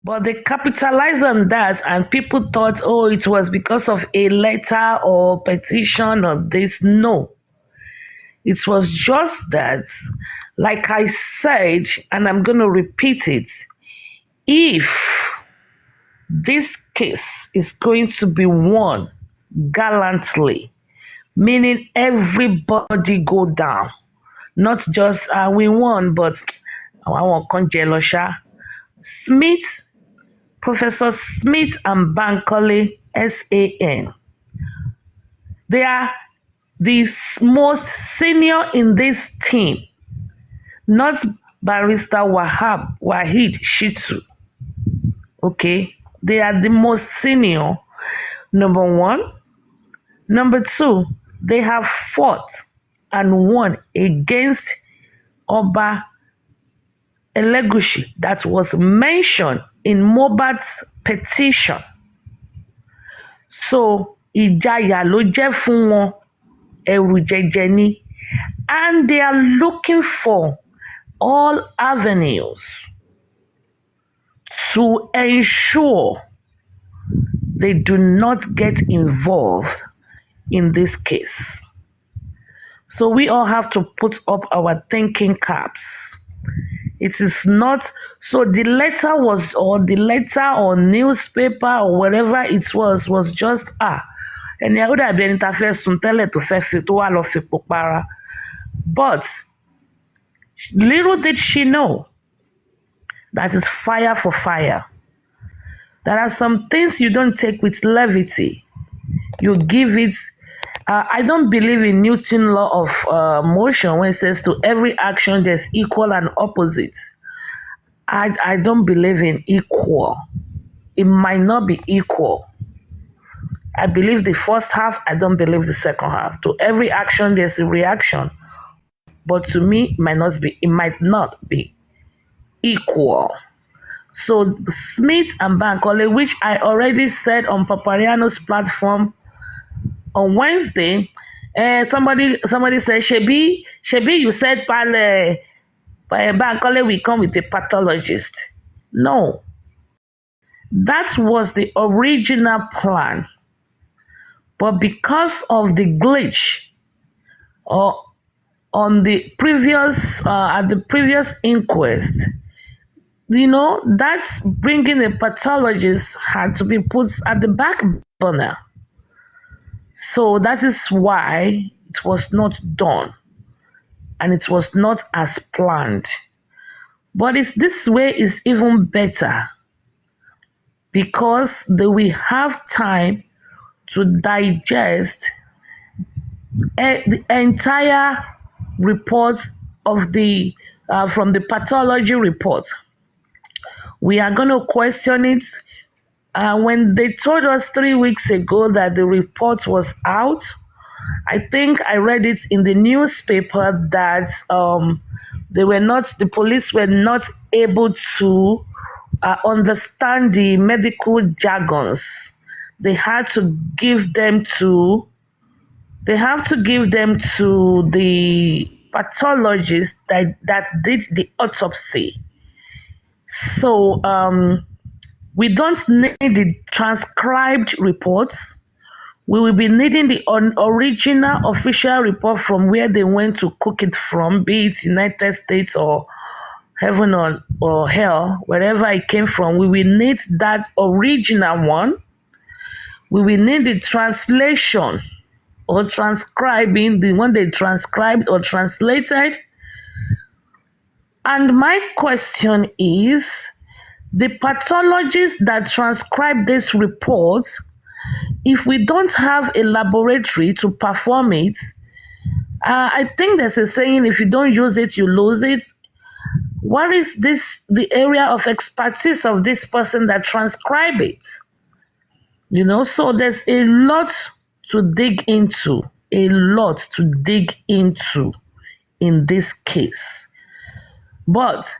But they capitalized on that, and people thought, oh, it was because of a letter or petition or this. No, it was just that, like I said, and I'm going to repeat it. If this case is going to be won gallantly, meaning everybody go down, not just we won, but I want Conjelosha. Smith, Professor Smith and Bankole, SAN, they are the most senior in this team, not Barrister Wahid Shitu. Okay, they are the most senior, number one. Number two, they have fought and won against Oba Elegushi that was mentioned in Mohbad's petition. So, ìjayà ló jẹ́ fún wọn, ẹ̀rù jẹjẹ ni, and they are looking for all avenues to ensure they do not get involved in this case. So we all have to put up our thinking caps. It is not, so the letter or newspaper or whatever it was just, ẹni ó dàbí ẹni tá fẹ́ sùn tẹ́lẹ̀ tó fẹ́ fi tó wá lọ fi pò para. But little did she know that is fire for fire. There are some things you don't take with levity. You give it. I don't believe in Newton's law of motion when it says to every action there's equal and opposite. I don't believe in equal. It might not be equal. I believe the first half, I don't believe the second half. To every action there's a reaction. But to me, it might not be equal. So Smith and Bankole, which I already said on Papariano's platform on Wednesday, somebody said, Shebi, you said Bankole will come with a pathologist. No. That was the original plan. But because of the glitch on the previous at the previous inquest, that's bringing a pathologist had to be put at the back burner. So that is why it was not done, and it was not as planned. But this way is even better because they will have time to digest the entire report of the from the pathology report. We are going to question it. When they told us 3 weeks ago that the report was out, I think I read it in the newspaper that the police were not able to understand the medical jargons. They had to give them to the pathologist that did the autopsy. So we don't need the transcribed reports. We will be needing the original official report from where they went to cook it from, be it United States or heaven or hell, wherever it came from. We will need that original one. We will need the translation or transcribing, the one they transcribed or translated. And my question is, the pathologist that transcribed this report, if we don't have a laboratory to perform it, I think there's a saying, if you don't use it, you lose it. What is the area of expertise of this person that transcribed it? So there's a lot to dig into in this case. But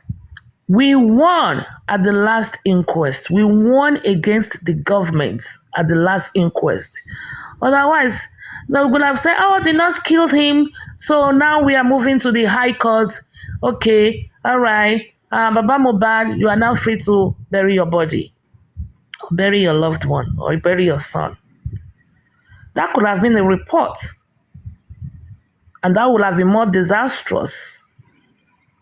we won at the last inquest. We won against the government at the last inquest. Otherwise, they would have said, the nurse killed him, so now we are moving to the high court. Okay, all right. Baba Mohbad, you are now free to bury your body, or bury your loved one, or bury your son. That could have been a report, and that would have been more disastrous.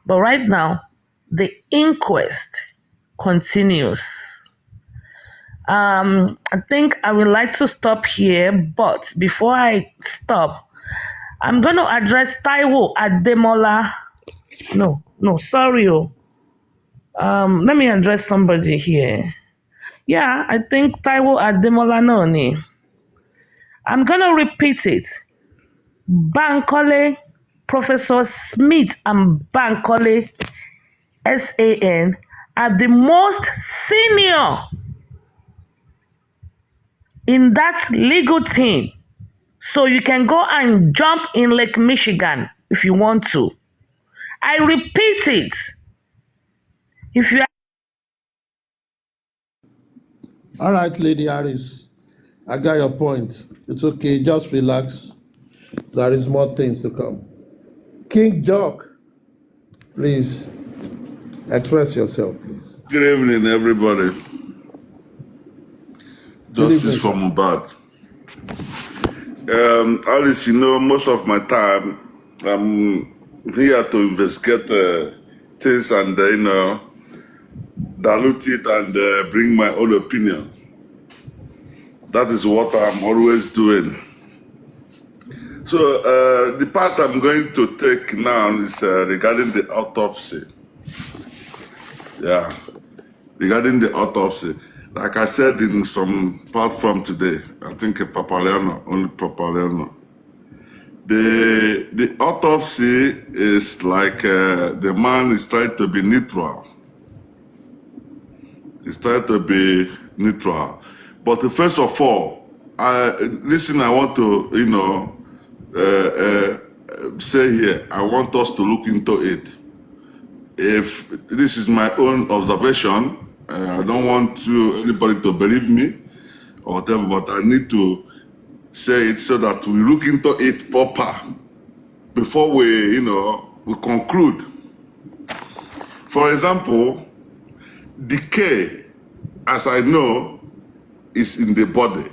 But right now, the inquest continues. I think I would like to stop here, but before I stop, I'm going to address Taiwo Ademola. No, sorry. Let me address somebody here. Yeah, I think Taiwo Ademola Noni. I'm going to repeat it. Bankole, Professor Smith and Bankole, SAN, are the most senior in that legal team. So you can go and jump in Lake Michigan if you want to. I repeat it. If you All right, Lady Harris, I got your point. It's okay, just relax. There is more things to come. King Jock, please express yourself, please. Good evening, everybody. Good Justice evening, for sir. Mohbad. Alice, most of my time I'm here to investigate things and dilute it and bring my own opinion. That is what I'm always doing. So the part I'm going to take now is regarding the autopsy. Yeah, regarding the autopsy. Like I said in some platform today, I think a Papaliano, only Papaliano. The autopsy is like the man is trying to be neutral. He's trying to be neutral. But first of all, I want to, say here, I want us to look into it. If this is my own observation, I don't want anybody to believe me or whatever, but I need to say it so that we look into it proper before we conclude. For example, decay, as I know, is in the body.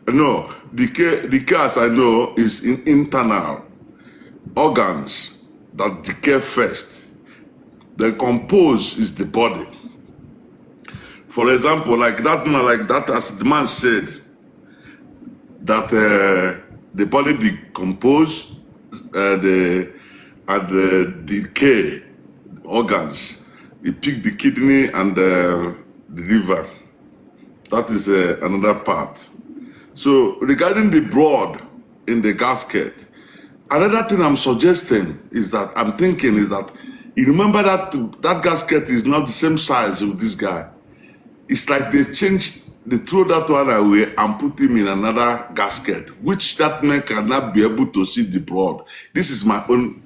No, decay as I know is in internal organs that decay first. Then compose is the body. For example, like that, as the man said, that the body decompose the decay organs. It pick the kidney and the liver. That is another part. So regarding the blood in the gasket, another thing I'm suggesting is that you remember that gasket is not the same size with this guy. It's like they throw that one away and put him in another gasket, which that man cannot be able to see the blood. This is my own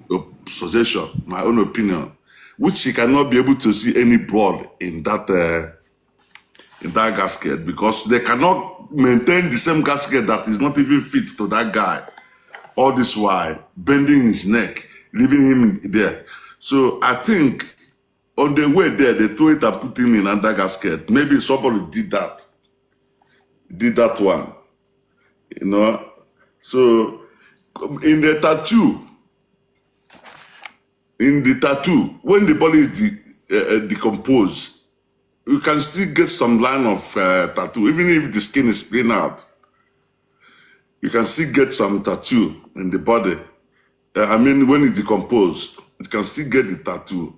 suggestion, my own opinion, which he cannot be able to see any blood in that gasket because they cannot maintain the same gasket that is not even fit to that guy. All this while bending his neck, leaving him there. So I think on the way there, they throw it and put him in another gasket. Maybe somebody did that one, So in the tattoo, when the body is decomposed, you can still get some line of tattoo, even if the skin is clean out. You can still get some tattoo in the body. When it decomposed, you can still get the tattoo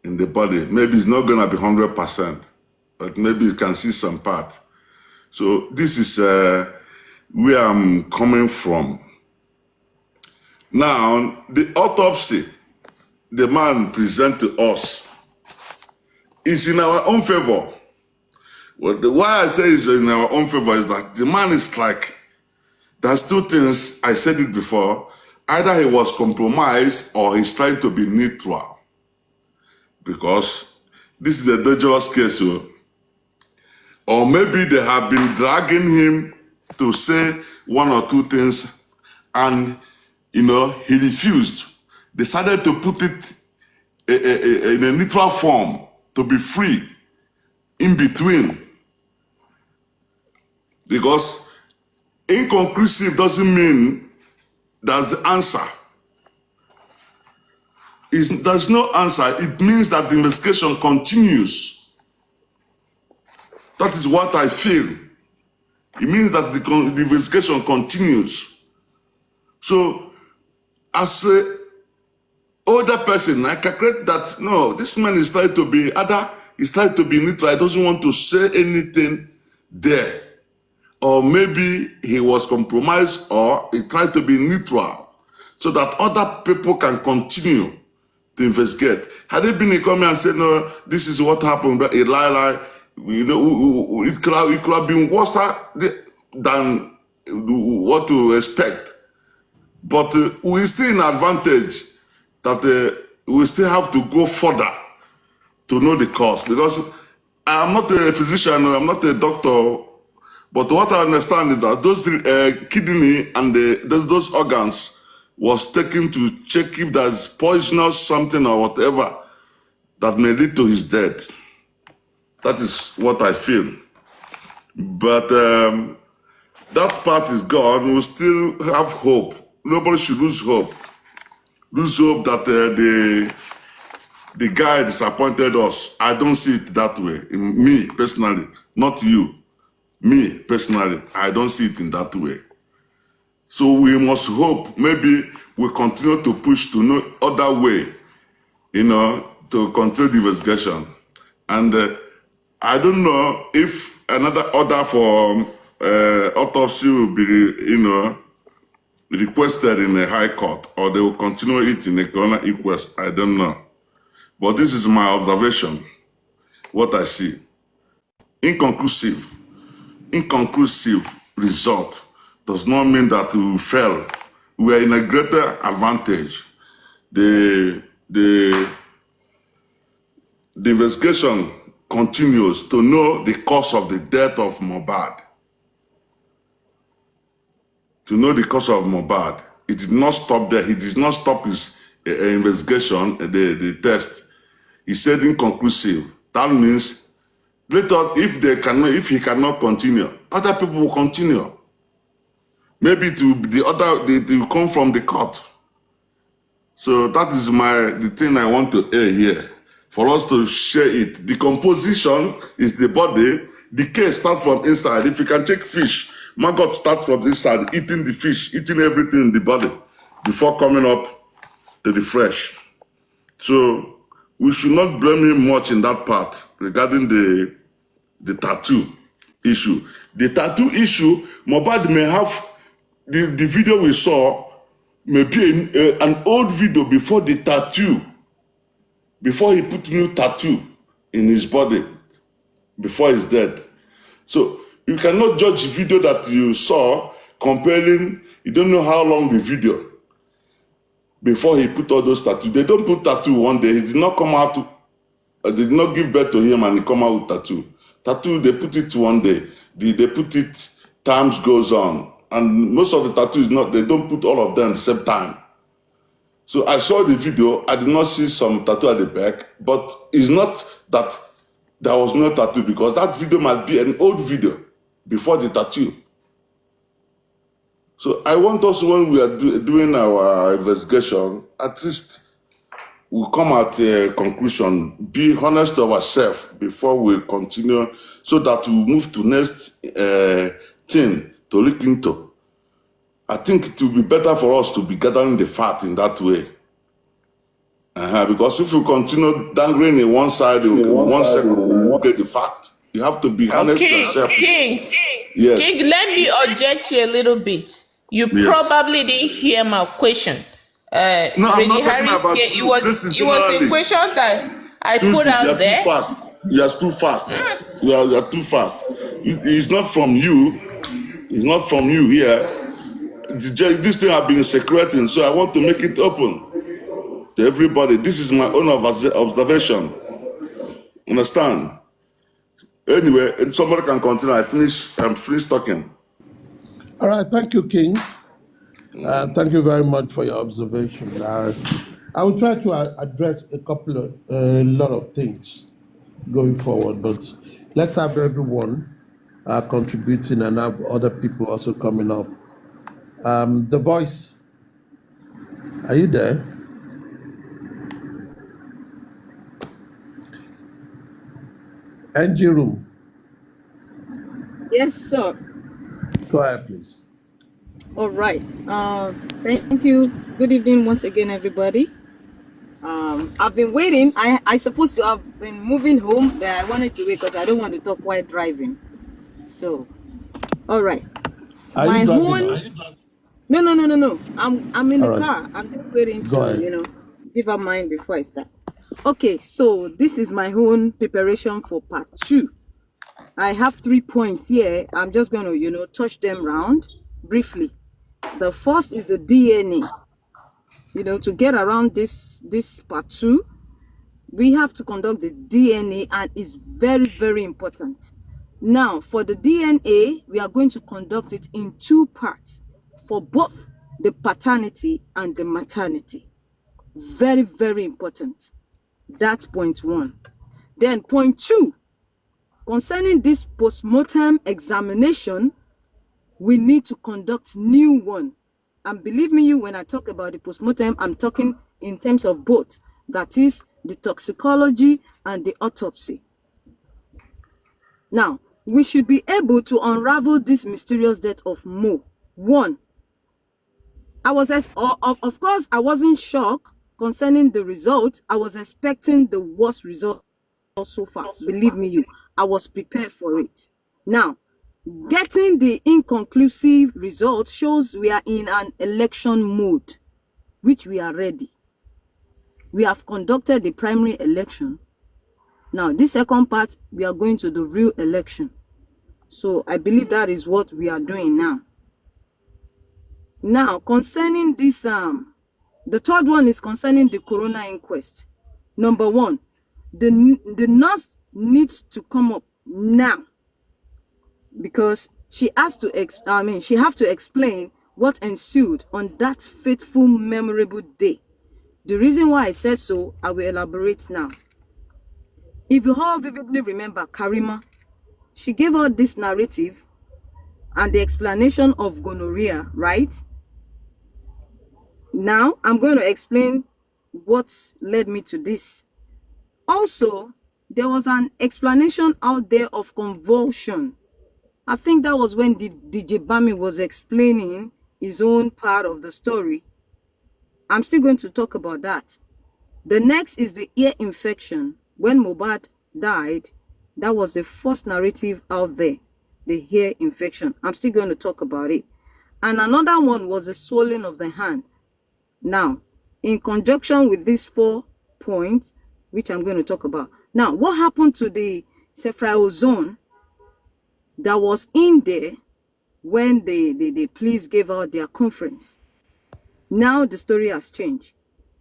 in the body. Maybe it's not gonna be 100%, but maybe you can see some part. So this is where I'm coming from. Now, the autopsy the man present to us is in our own favor. Why I say it's in our own favor is that the man is like, there's two things, I said it before, either he was compromised or he's trying to be neutral. Because this is a dangerous case, or maybe they have been dragging him to say one or two things and, he refused. Decided to put it in a neutral form, to be free in between. Because inconclusive doesn't mean there's the answer. There's no answer. It means that the investigation continues. That is what I feel. It means that the investigation continues. So, as a older person, I calculate that no, this man is trying to be neutral. He doesn't want to say anything there. Or maybe he was compromised, or he tried to be neutral so that other people can continue to investigate. Had it been a comment and said, no, this is what happened, but a lie, it could have been worse than what to expect. But we still in advantage that we still have to go further to know the cause. Because I am not a physician, I'm not a doctor, but what I understand is that those kidney and those organs was taken to check if there's poisonous something or whatever that may lead to his death. That is what I feel. But that part is gone. We still have hope. Nobody should lose hope. Lose hope that the guy disappointed us. I don't see it that way. Me, personally, not you. Me, personally, I don't see it in that way. So we must hope maybe we continue to push to no other way, to continue the investigation. And I don't know if another order for autopsy will be, requested in a high court, or they will continue it in a coroner inquest. I don't know. But this is my observation, what I see. Inconclusive result does not mean that we fail. We are in a greater advantage. The investigation continues to know the cause of the death of Mohbad. To know the cause of Mohbad. It did not stop there. He did not stop his investigation, the test. He said inconclusive. That means later, if he cannot continue, other people will continue. Maybe they will come from the court. So that is the thing I want to air here, for us to share it. The composition is the body. The case starts from inside. If you can take fish, maggot starts from inside, eating the fish, eating everything in the body before coming up to the fresh. So we should not blame him much in that part regarding the tattoo issue. The tattoo issue, Mohbad may have the video we saw, may be an old video before the tattoo, before he put new tattoo in his body, before he's dead. So you cannot judge the video that you saw comparing, you don't know how long the video before he put all those tattoos. They don't put tattoo one day. He did not come out, did not give birth to him and he come out with tattoo. Tattoo, they put it one day. They put it, times goes on. And most of the tattoos, they don't put all of them at the same time. So I saw the video. I did not see some tattoo at the back, but it's not that there was no tattoo, because that video might be an old video before the tattoo. So I want us, when we are doing our investigation, at least we'll come at a conclusion, be honest to ourselves before we continue, so that we move to next thing to look into. I think it will be better for us to be gathering the fact in that way. Because if you continue dangling in one side, in 1 second, we won't get the fact. You have to be honest to yourself. King, Yes. King, let me object you a little bit. You Yes. probably didn't hear my question. No, I'm Lady not talking Harris, about it you. was Listen, it was a generally. question that I Tusi, put you out are there. too fast. You are too fast. You are too fast. It's not from you. It's not from you here. This thing I've been secreting, so I want to make it open to everybody. This is my own observation. Understand? Anyway, and somebody can continue. I'm finished talking. All right, thank you, King. Thank you very much for your observation. I will try to address a lot of things going forward, but let's have everyone contributing and have other people also coming up. The voice, are you there? NG room, Yes, sir. go ahead, please. All right. Thank you. Good evening once again, everybody. I've been waiting. I supposed to have been moving home, but I wanted to wait because I don't want to talk while driving. So, all right. Are you My driving now? own. No. I'm in All the right, car. I'm just waiting go to ahead. give her mine before I start. Okay. So this is my own preparation for part 2. I have 3 points here. I'm just going to touch them round briefly. The first is the DNA. To get around this part 2, we have to conduct the DNA, and it's very, very important. Now, for the DNA, we are going to conduct it in 2 parts for both the paternity and the maternity. Very, very important. That's point 1. Then point 2, concerning this postmortem examination, we need to conduct new one. And believe me, when I talk about the postmortem, I'm talking in terms of both. That is the toxicology and the autopsy. Now, we should be able to unravel this mysterious death of Mo. 1, of course, I wasn't shocked concerning the results. I was expecting the worst result so far. Believe me, I was prepared for it. Now, getting the inconclusive result shows we are in an election mode, which we are ready. We have conducted the primary election. Now, this second part, we are going to the real election. So I believe that is what we are doing now. Now, concerning this, the third one is concerning the coroner inquest. Number 1, the nurse needs to come up now, because she has to she have to explain what ensued on that fateful, memorable day. The reason why I said so, I will elaborate now. If you all vividly remember Karima, she gave out this narrative and the explanation of gonorrhea, right? Now, I'm going to explain what led me to this. Also, there was an explanation out there of convulsion. I think that was when DJ Bami was explaining his own part of the story. I'm still going to talk about that. The next is the ear infection. When Mohbad died, that was the first narrative out there, the ear infection. I'm still going to talk about it. And another one was the swelling of the hand. Now, in conjunction with these 4 points, which I'm going to talk about. Now, what happened to the ceftriaxone that was in there when the police gave out their conference? Now the story has changed.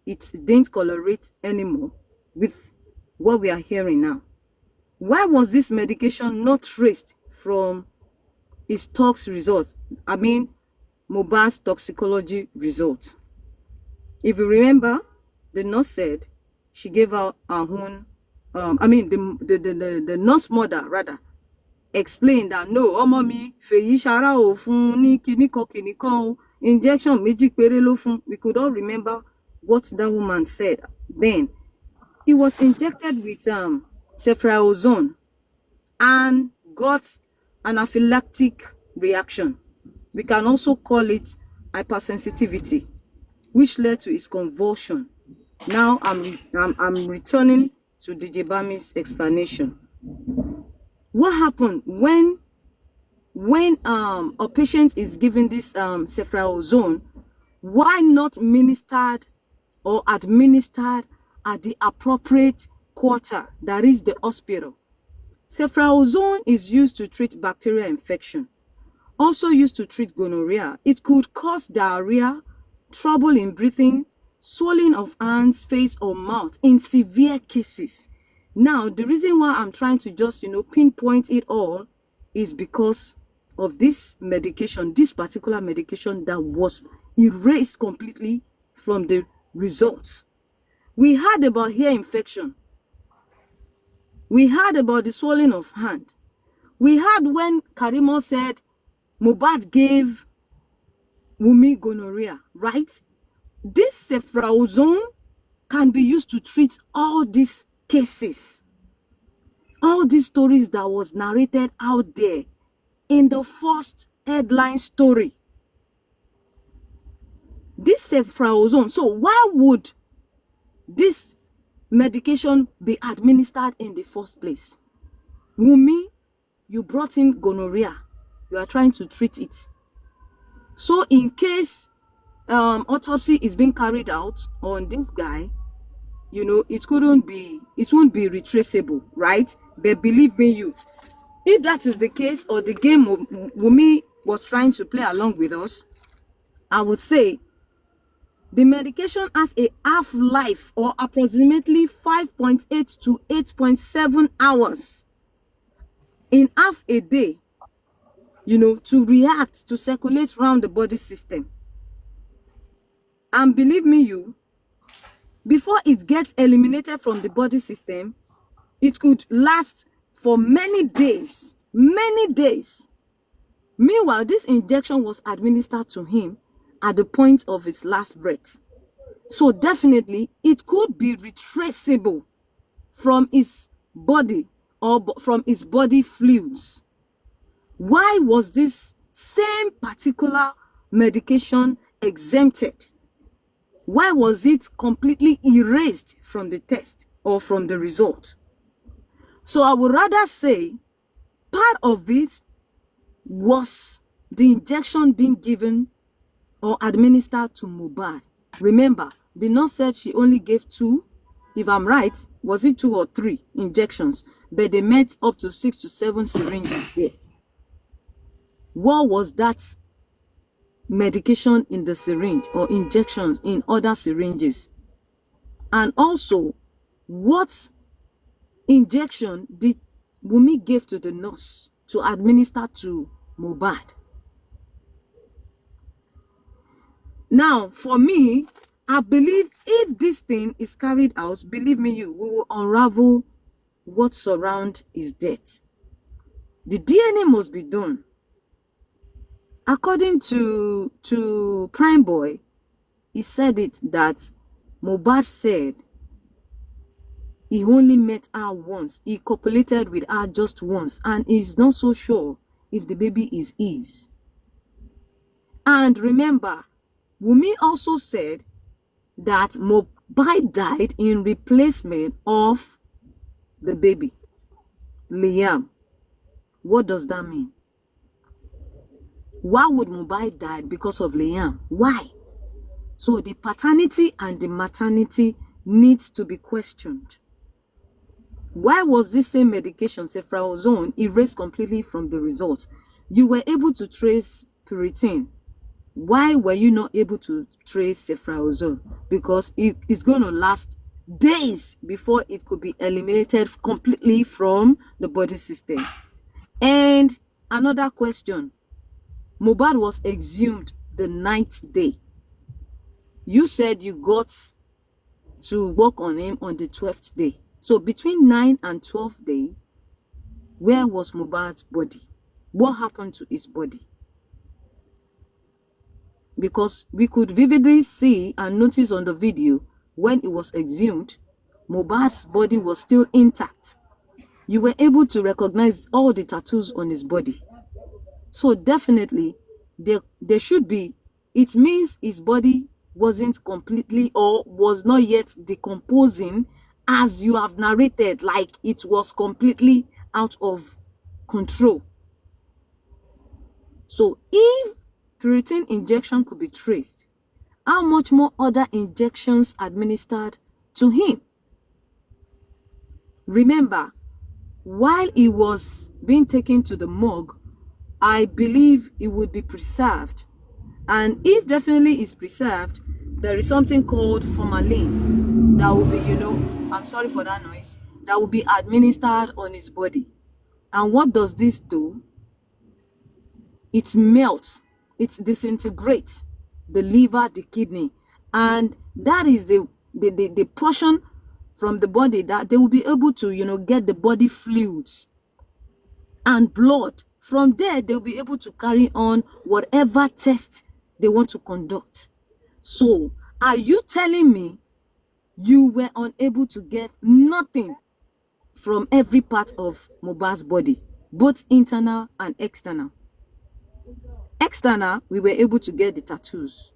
It didn't correlate anymore with what we are hearing now. Why was this medication not traced from his tox results? I mean, Mohbad's toxicology results. If you remember, the nurse said she gave out her own, the nurse mother rather explained that no, ọmọ mi fèyí ṣara ò fún ní kíníkan injection méjì péré ló fún. We could all remember what that woman said then. He was injected with ceftriaxone and got an anaphylactic reaction. We can also call it hypersensitivity, which led to his convulsion. Now I'm returning to DJ Bami's explanation. What happened when a patient is given this ceftriaxone? Why not ministered or administered at the appropriate quarter, that is the hospital? Ceftriaxone is used to treat bacterial infection, also used to treat gonorrhea. It could cause diarrhea, trouble in breathing, swelling of hands, face, or mouth in severe cases. Now, the reason why I'm trying to just, pinpoint it all is because of this medication, this particular medication that was erased completely from the results. We heard about ear infection. We heard about the swelling of hand. We heard when Karimo said Mohbad gave Wunmi gonorrhea, right? This ceftriaxone can be used to treat all these cases, all these stories that was narrated out there in the first headline story. This ceftriaxone, so why would this medication be administered in the first place? Wunmi, you brought in gonorrhea. You are trying to treat it. So in case autopsy is being carried out on this guy, you know, it won't be retraceable, right? But believe me, if that is the case, or the game Wunmi was trying to play along with us, I would say the medication has a half-life or approximately 5.8 to 8.7 hours in half a day, you know, to react, to circulate around the body system. And believe me, before it gets eliminated from the body system, it could last for many days, many days. Meanwhile, this injection was administered to him at the point of his last breath. So definitely, it could be retraceable from his body or from his body fluids. Why was this same particular medication exempted? Why was it completely erased from the test or from the result? So I would rather say part of it was the injection being given or administered to Mohbad. Remember, the nurse said she only gave 2. If I'm right, was it 2 or 3 injections? But they met up to 6 to 7 syringes there. What was that medication in the syringe or injections in other syringes? And also, what injection did Wunmi give to the nurse to administer to Mohbad? Now, for me, I believe if this thing is carried out, believe me, we will unravel what surrounds his death. The DNA must be done. According to Prime Boy, he said it that Mohbad said he only met her once. He copulated with her just once, and he's not so sure if the baby is his. And remember, Wunmi also said that Mohbad died in replacement of the baby, Liam. What does that mean? Why would Mohbad die because of Liam? Why? So the paternity and the maternity needs to be questioned. Why was this same medication, ceftriaxone, erased completely from the results? You were able to trace Piriton. Why were you not able to trace ceftriaxone? Because it's going to last days before it could be eliminated completely from the body system. And another question. Mohbad was exhumed the 9th day. You said you got to work on him on the 12th day. So between 9 and 12th day, where was Mohbad's body? What happened to his body? Because we could vividly see and notice on the video when it was exhumed, Mohbad's body was still intact. You were able to recognize all the tattoos on his body. So definitely, there should be, it means his body wasn't completely or was not yet decomposing as you have narrated, like it was completely out of control. So if Piriton injection could be traced, how much more other injections administered to him? Remember, while he was being taken to the morgue, I believe it would be preserved. And if definitely is preserved, there is something called formalin that will be, I'm sorry for that noise, that will be administered on his body. And what does this do? It melts, it disintegrates the liver, the kidney. And that is the the portion from the body that they will be able to, get the body fluids and blood. From there, they'll be able to carry on whatever test they want to conduct. So, are you telling me you were unable to get nothing from every part of Mohbad's body, both internal and external? External, we were able to get the tattoos.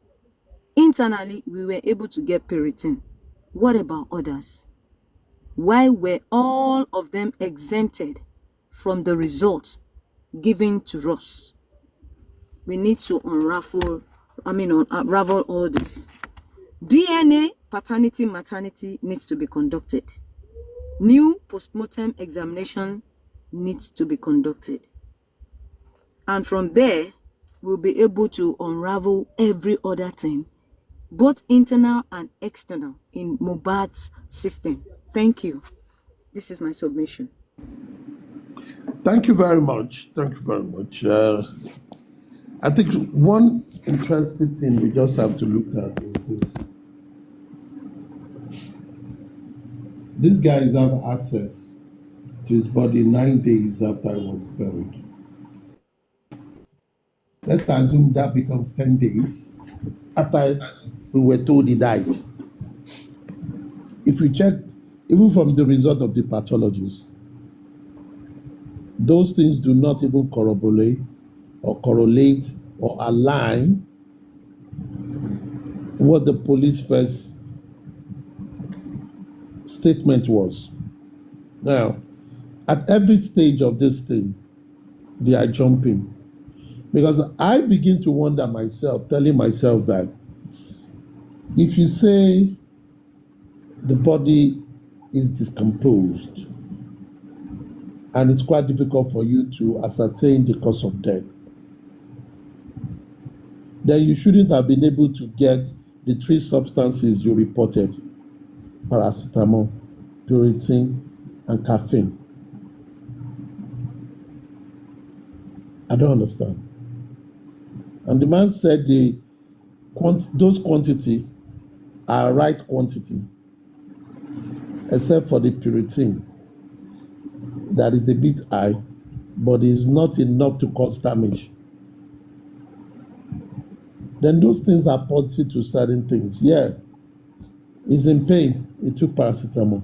Internally, we were able to get Piriton. What about others? Why were all of them exempted from the results given to us? We need to unravel all this. DNA, paternity, maternity needs to be conducted. New postmortem examination needs to be conducted. And from there, we'll be able to unravel every other thing, both internal and external, in Mohbad's system. Thank you. This is my submission. Thank you very much. Thank you very much. I think one interesting thing we just have to look at is this. These guys have access to his body 9 days after he was buried. Let's assume that becomes 10 days after we were told he died. If we check, even from the result of the pathologists, those things do not even corroborate or align what the police first statement was. Now, at every stage of this thing, they are jumping. Because I begin to wonder myself, telling myself that if you say the body is discomposed and it's quite difficult for you to ascertain the cause of death, then you shouldn't have been able to get the three substances you reported: paracetamol, Piriton, and caffeine. I don't understand. And the man said those quantity are right quantity, except for the Piriton that is a bit high, but is not enough to cause damage. Then those things are pointing to certain things. Yeah, he's in pain. He took paracetamol.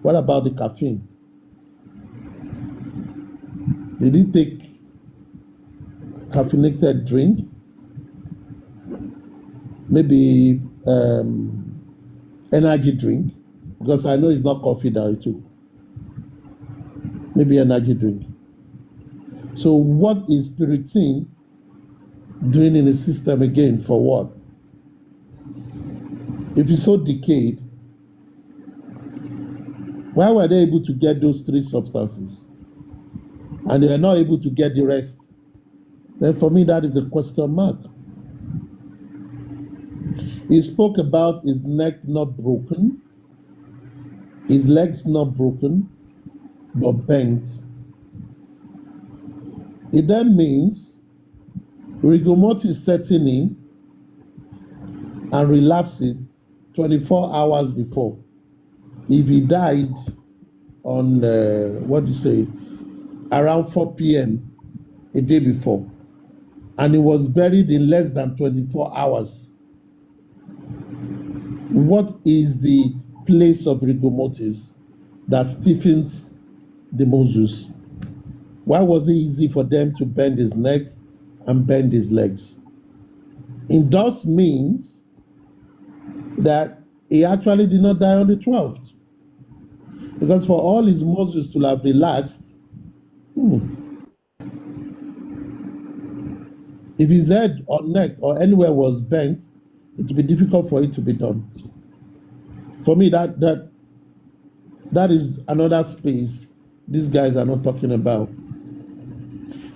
What about the caffeine? Did he take caffeinated drink? Maybe energy drink, because I know it's not coffee that he took. Maybe energy drink. So what is Piriton doing in the system again? For what? If it's so decayed, why were they able to get those three substances and they were not able to get the rest? Then for me, that is a question mark. He spoke about his neck not broken, his legs not broken, but bent. It then means rigor mortis setting in and relapsing 24 hours before. If he died on, around 4 p.m. a day before, and he was buried in less than 24 hours, what is the place of rigor mortis that stiffens the muscles? Why was it easy for them to bend his neck and bend his legs? It does means that he actually did not die on the 12th. Because for all his muscles to have relaxed, if his head or neck or anywhere was bent, it would be difficult for it to be done. For me, that is another space these guys are not talking about.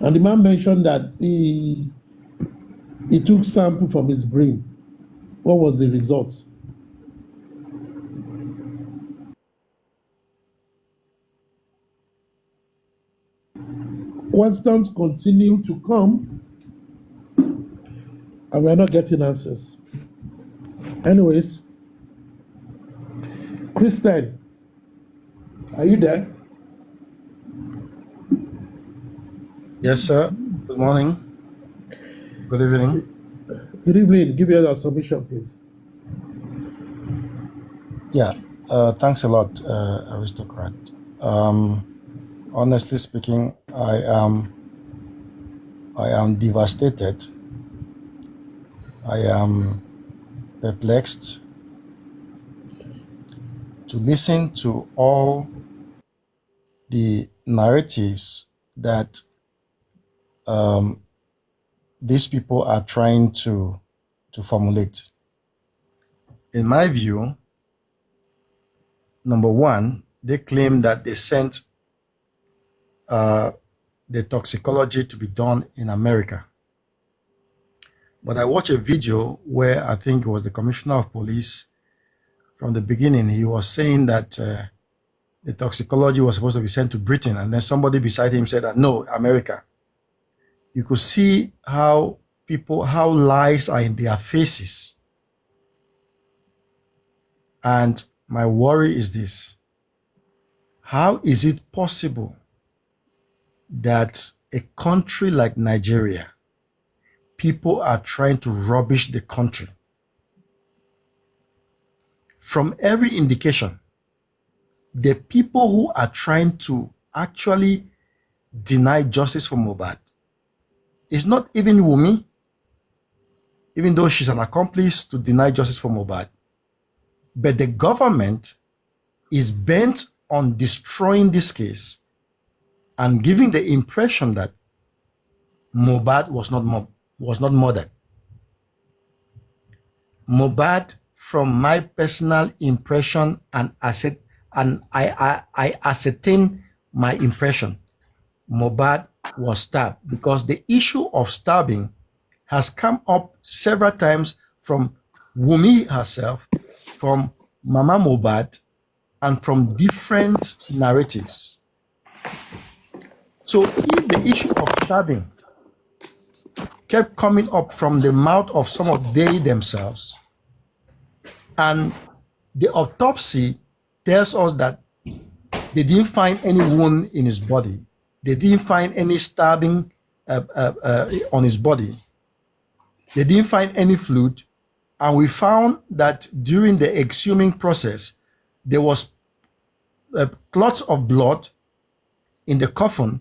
And the man mentioned that he took sample from his brain. What was the result? Questions continue to come, and we're not getting answers. Anyways, Christian, are you there? Yes, sir. Good morning. Good evening. Good evening. Give us a submission, please. Yeah. Thanks a lot, aristocrat. Honestly speaking, I am devastated. I am perplexed to listen to all the narratives that these people are trying to formulate. In my view, number one, they claim that they sent the toxicology to be done in America. But I watched a video where I think it was the commissioner of police from the beginning. He was saying that the toxicology was supposed to be sent to Britain, and then somebody beside him said that no, America. You could see how lies are in their faces. And my worry is this: how is it possible that a country like Nigeria, people are trying to rubbish the country? From every indication, the people who are trying to actually deny justice for Mohbad is not even Wunmi, even though she's an accomplice to deny justice for Mohbad. But the government is bent on destroying this case and giving the impression that Mohbad was not murdered. Mohbad, from my personal impression and I ascertain my impression, Mohbad was stabbed, because the issue of stabbing has come up several times from Wunmi herself, from Mama Mohbad, and from different narratives. So if the issue of stabbing kept coming up from the mouth of some of they themselves, and the autopsy tells us that they didn't find any wound in his body, they didn't find any stabbing on his body, they didn't find any fluid, and we found that during the exhuming process, there was clots of blood in the coffin,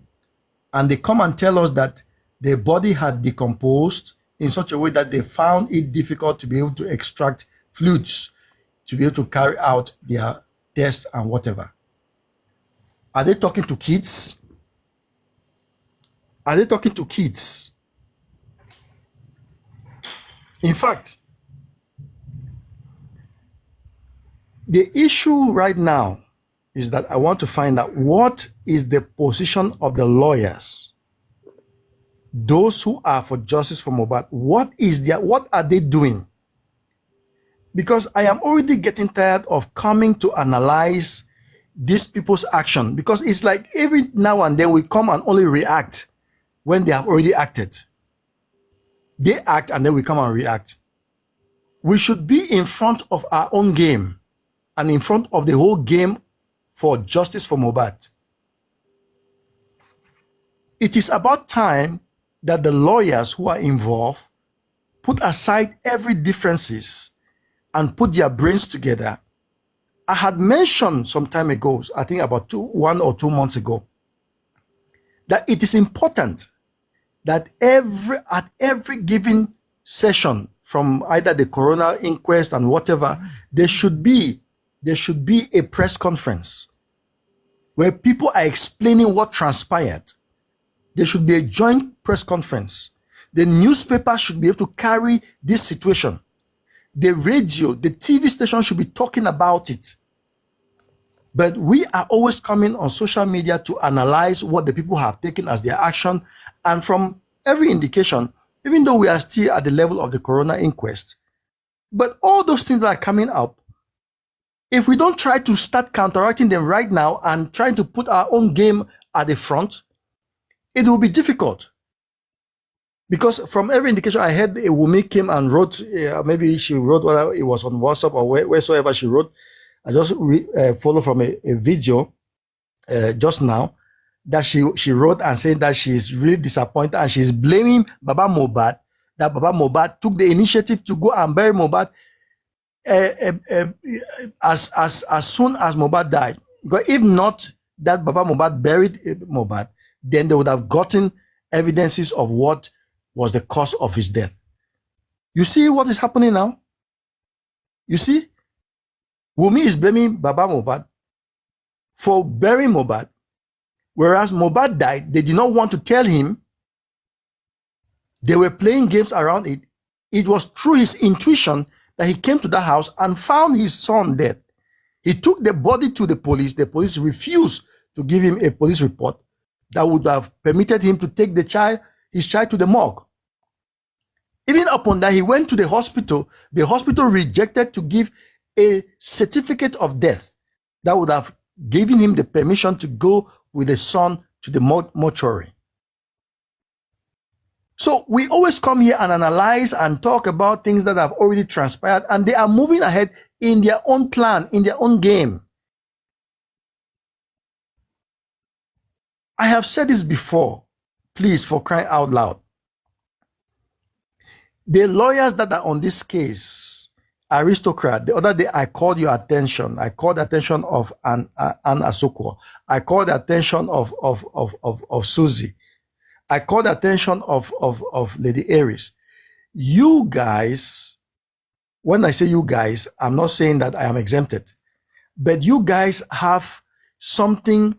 and they come and tell us that the body had decomposed in such a way that they found it difficult to be able to extract fluids, to be able to carry out their tests and whatever. Are they talking to kids? Are they talking to kids? In fact, the issue right now is that I want to find out what is the position of the lawyers, those who are for justice for Mohbad. What are they doing? Because I am already getting tired of coming to analyze these people's action, because it's like every now and then we come and only react when they have already acted. They act and then we come and react. We should be in front of our own game and in front of the whole game for justice for Mohbad. It is about time that the lawyers who are involved put aside every differences and put their brains together. I had mentioned some time ago, I think about 1 or 2 months ago, that it is important that at every given session from either the coroner inquest and whatever, there should be a press conference where people are explaining what transpired. There should be a joint press conference. The newspaper should be able to carry this situation. The radio, the TV station should be talking about it. But we are always coming on social media to analyze what the people have taken as their action. And from every indication, even though we are still at the level of the coroner inquest, but all those things that are coming up, if we don't try to start counteracting them right now and trying to put our own game at the front, it will be difficult. Because from every indication, I heard Wunmi came and wrote, maybe she wrote whether it was on WhatsApp or wheresoever she wrote, I just follow from a video just now that she wrote and saying that she is really disappointed and she's blaming Baba Mohbad, that Baba Mohbad took the initiative to go and bury Mohbad as soon as Mohbad died. Because if not that Baba Mohbad buried Mohbad, then they would have gotten evidences of what was the cause of his death. You see what is happening now? You see? Wumi is blaming Baba Mohbad for burying Mohbad, whereas Mohbad died. They did not want to tell him. They were playing games around it. It was through his intuition that he came to the house and found his son dead. He took the body to the police. The police refused to give him a police report that would have permitted him to take his child to the morgue. Even upon that, he went to the hospital. The hospital rejected to give a certificate of death that would have given him the permission to go with the son to the mortuary. So we always come here and analyze and talk about things that have already transpired, and they are moving ahead in their own plan, in their own game. I have said this before, please, for crying out loud. The lawyers that are on this case, aristocrat, the other day I called your attention. I called the attention of Anne Asokwo. I called the attention of Susie. I called the attention of Lady Aries. You guys, when I say you guys, I'm not saying that I am exempted, but you guys have something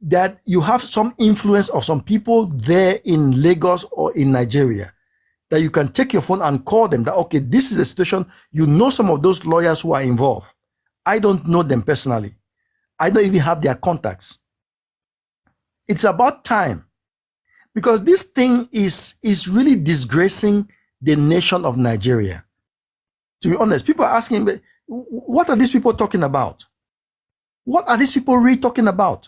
that you have some influence of some people there in Lagos or in Nigeria that you can take your phone and call them that, okay, this is the situation. You know some of those lawyers who are involved. I don't know them personally. I don't even have their contacts. It's about time, because this thing is really disgracing the nation of Nigeria. To be honest, people are asking, what are these people talking about? What are these people really talking about?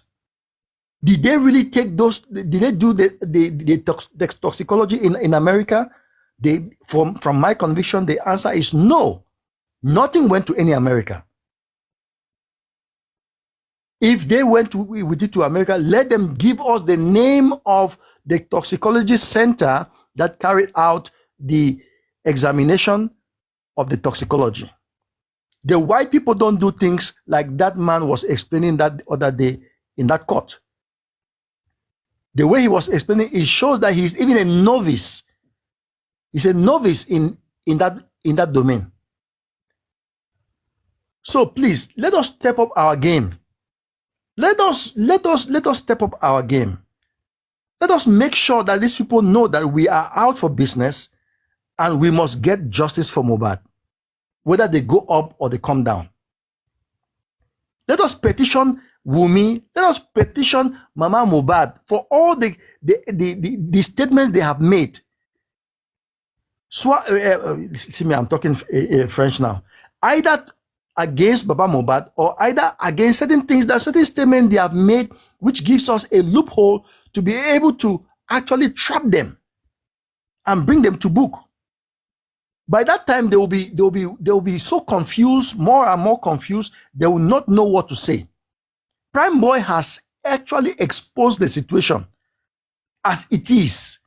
Did they really take those, did they do the toxicology in America? From my conviction, the answer is no. Nothing went to any America. If they went with it to America, let them give us the name of the toxicology center that carried out the examination of the toxicology. The white people don't do things like that man was explaining that other day in that court. The way he was explaining, it shows that he's even a novice. He's a novice in that domain. So please, let us step up our game. Let us step up our game. Let us make sure that these people know that we are out for business and we must get justice for Mohbad, whether they go up or they come down. Let us petition Wumi. Let us petition Mama Mohbad for all the statements they have made. See me, I'm talking French now. Either against Baba Mohbad or either against certain things, that certain statements they have made, which gives us a loophole to be able to actually trap them and bring them to book. By that time, they will be so confused, more and more confused. They will not know what to say. Prime Boy has actually exposed the situation as it is.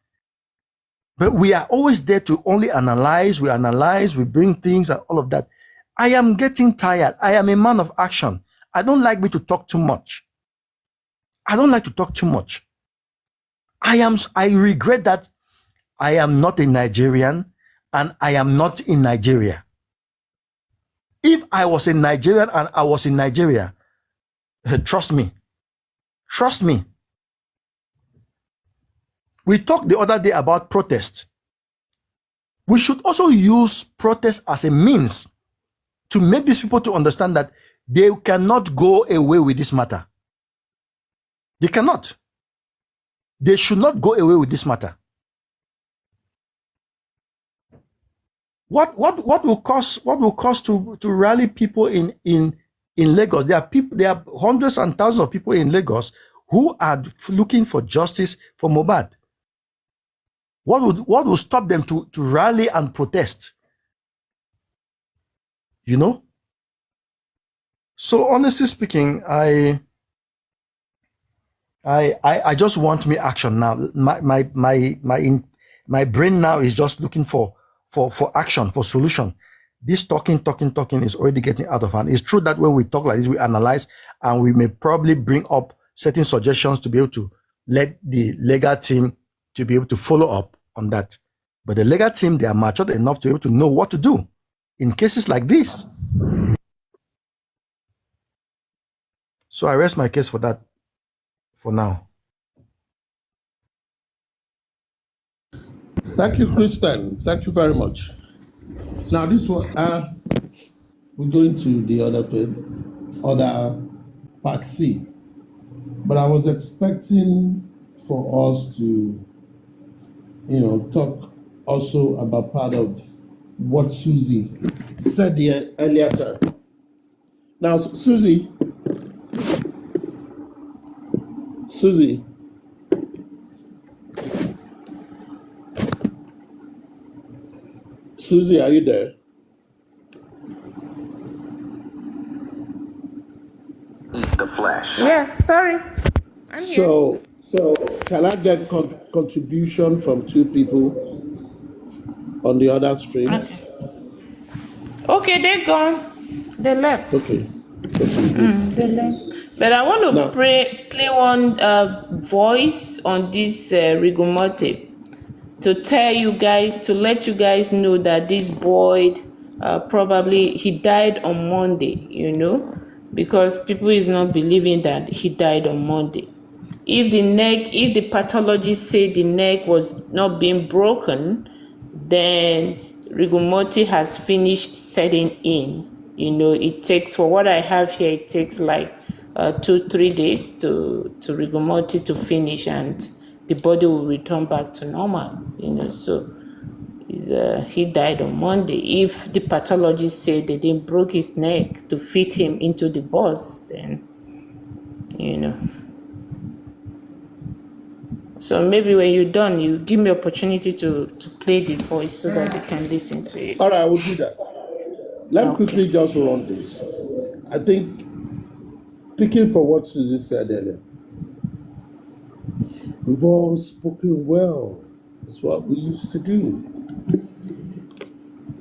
But we are always there to only analyze, we bring things and all of that. I am getting tired. I am a man of action. I don't like me to talk too much. I don't like to talk too much. I regret that I am not a Nigerian and I am not in Nigeria. If I was a Nigerian and I was in Nigeria, trust me. We talked the other day about protest. We should also use protest as a means to make these people to understand that they cannot go away with this matter. They cannot. They should not go away with this matter. What will cost to rally people in Lagos? There are hundreds and thousands of people in Lagos who are looking for justice for Mohbad. What will stop them to rally and protest? You know? So honestly speaking, I just want me action now. My brain now is just looking for action, for solution. This talking is already getting out of hand. It's true that when we talk like this, we analyze and we may probably bring up certain suggestions to be able to let the legal team to be able to follow up on that. But the legal team, they are matured enough to be able to know what to do in cases like this. So I rest my case for that for now. Thank you, Christian. Thank you very much. Now, this one, we're going to the other part C. But I was expecting for us to, talk also about part of what Susie said the earlier time. Now, Susie, are you there? Eat the flesh. Yeah, sorry. I'm here. So can I get contribution from two people on the other stream? Okay, they're gone. They left. Okay. They left. But I want to Now, play one voice on this Rigomote to let you guys know that this boy probably he died on Monday, because people is not believing that he died on Monday. If the pathologist say the neck was not being broken, then Rigomote has finished setting in. It takes, for what I have here, it takes like 2-3 days to Rigomote to finish, and the body will return back to normal. So he died on Monday. If the pathologist said they didn't broke his neck to fit him into the bus, then So maybe when you're done, you give me opportunity to play the voice so that they can listen to it. all right, I will do that. Let me quickly just run this. I think, picking for what Susie said earlier, we've all spoken well. It's what we used to do.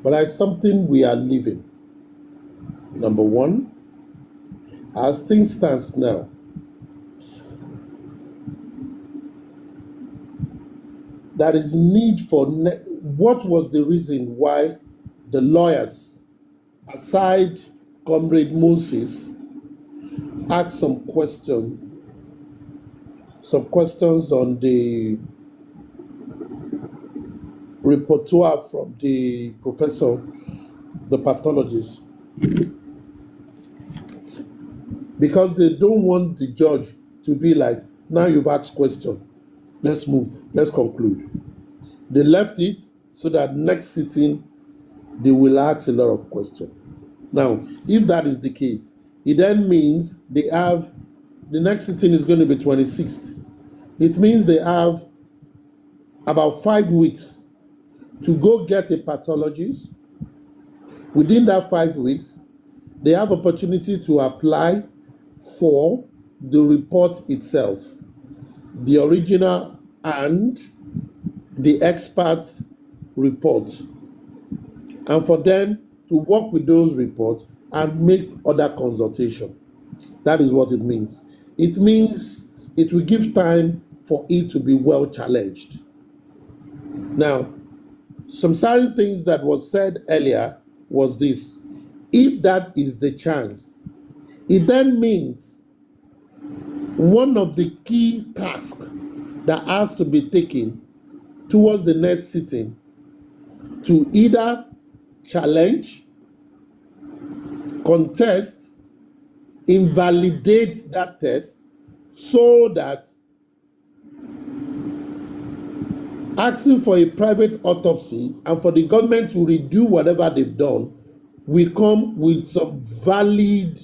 But it's something we are living. Number one, as things stand now, there is need for what was the reason why the lawyers, aside Comrade Moses, asked some questions on the repertoire from the professor, the pathologist, because they don't want the judge to be like, now you've asked question, let's move, let's conclude. They left it so that next sitting they will ask a lot of questions. Now, if that is the case, it then means they have, the next sitting is going to be 26th. It means they have about 5 weeks to go get a pathologist. Within that 5 weeks, they have opportunity to apply for the report itself, the original and the expert's report, and for them to work with those reports and make other consultation. That is what it means. It means it will give time for it to be well challenged. Now, some certain things that was said earlier was this: if that is the chance, it then means one of the key tasks that has to be taken towards the next sitting to either challenge, contest, invalidate that test, so that asking for a private autopsy and for the government to redo whatever they've done will come with some valid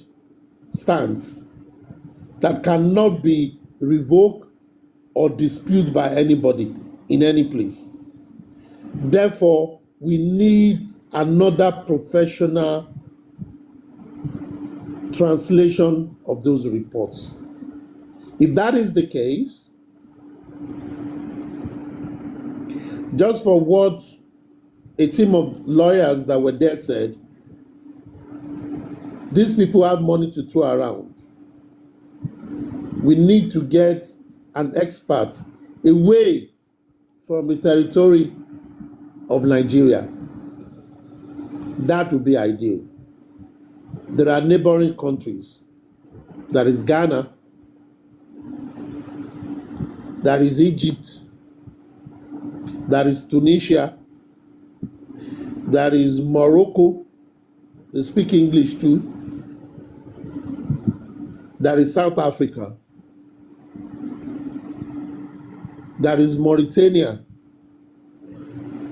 stance that cannot be revoked or disputed by anybody in any place. Therefore, we need another professional translation of those reports. If that is the case, just for what a team of lawyers that were there said, these people have money to throw around. We need to get an expert away from the territory of Nigeria. That would be ideal. There are neighboring countries. There is Ghana. There is Egypt. There is Tunisia. There is Morocco. They speak English too. There is South Africa. There is Mauritania.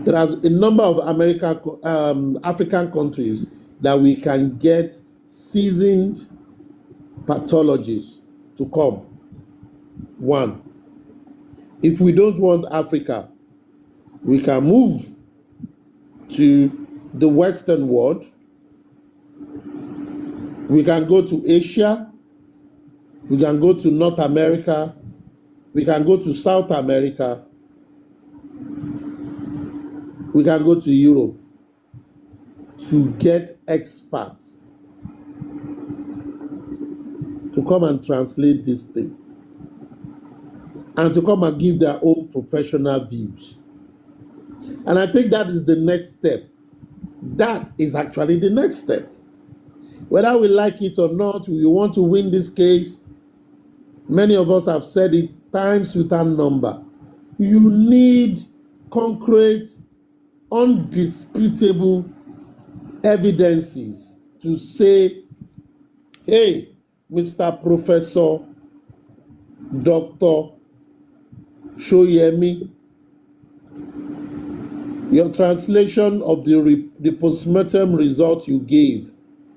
There are a number of African countries that we can get seasoned pathologists to come. One, if we don't want Africa, we can move to the Western world. We can go to Asia. We can go to North America. We can go to South America. We can go to Europe to get experts to come and translate this thing and to come and give their own professional views. And I think that is the next step. That is actually the next step. Whether we like it or not, we want to win this case. Many of us have said it times without number. You need concrete, undisputable evidences to say, hey, Mr. Professor, Dr. Shoyemi, your translation of the postmortem results you gave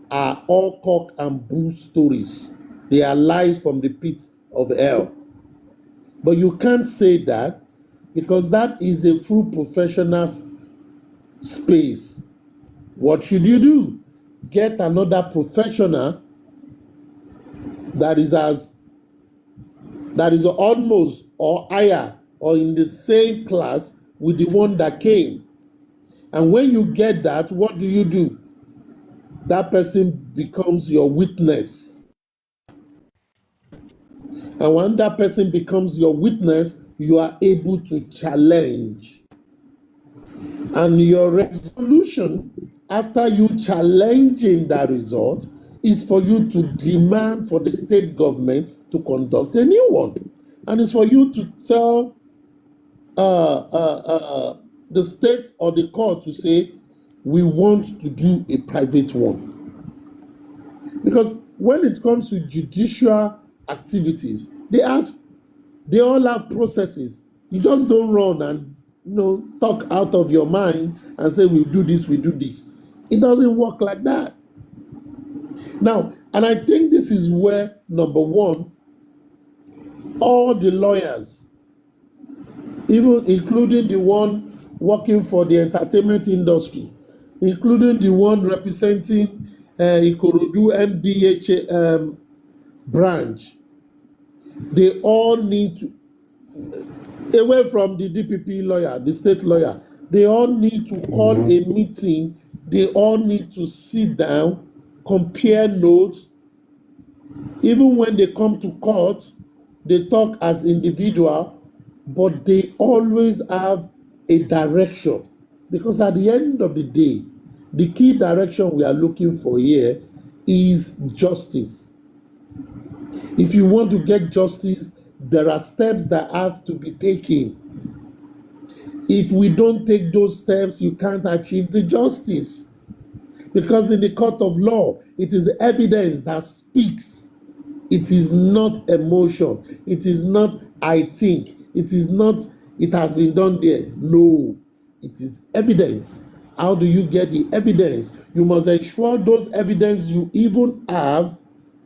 are all cock and bull stories. They are lies from the pit of hell. But you can't say that because that is a full professional space. What should you do? Get another professional that is almost or higher or in the same class with the one that came. And when you get that, what do? That person becomes your witness. And when that person becomes your witness, you are able to challenge. And your resolution after you challenging that result is for you to demand for the state government to conduct a new one. And it's for you to tell the state or the court to say, we want to do a private one. Because when it comes to judicial activities, they all have processes. You just don't run and talk out of your mind and say, we do this. It doesn't work like that. Now, and I think this is where, number one, all the lawyers, even including the one working for the entertainment industry, including the one representing Ikorodu MBH branch, they all need to, away from the DPP lawyer, the state lawyer, they all need to call a meeting. They all need to sit down, compare notes. Even when they come to court, they talk as individual, but they always have a direction. Because at the end of the day, the key direction we are looking for here is justice. If you want to get justice, there are steps that have to be taken. If we don't take those steps, you can't achieve the justice. Because in the court of law, it is evidence that speaks. It is not emotion. It is not, I think. It is not, it has been done there. No, it is evidence. How do you get the evidence? You must ensure those evidence you even have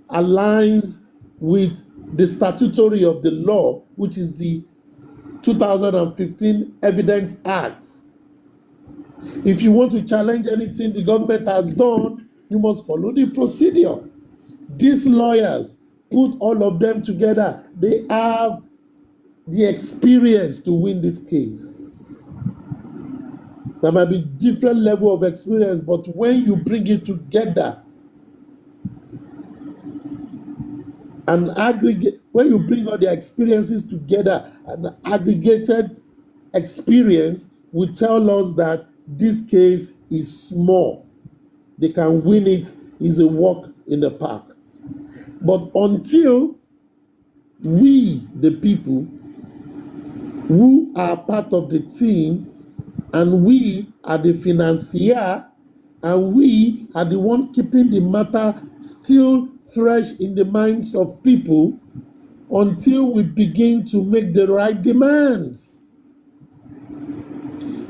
aligns with the statutory of the law, which is the 2015 Evidence Act. If you want to challenge anything the government has done, you must follow the procedure. These lawyers, put all of them together, they have the experience to win this case. There might be different level of experience, but when you bring it together and aggregate, when you bring all the experiences together, an aggregated experience will tell us that this case is small. They can win it, is a walk in the park. But until we, the people who are part of the team, and we are the financier, and we are the one keeping the matter still fresh in the minds of people, until we begin to make the right demands.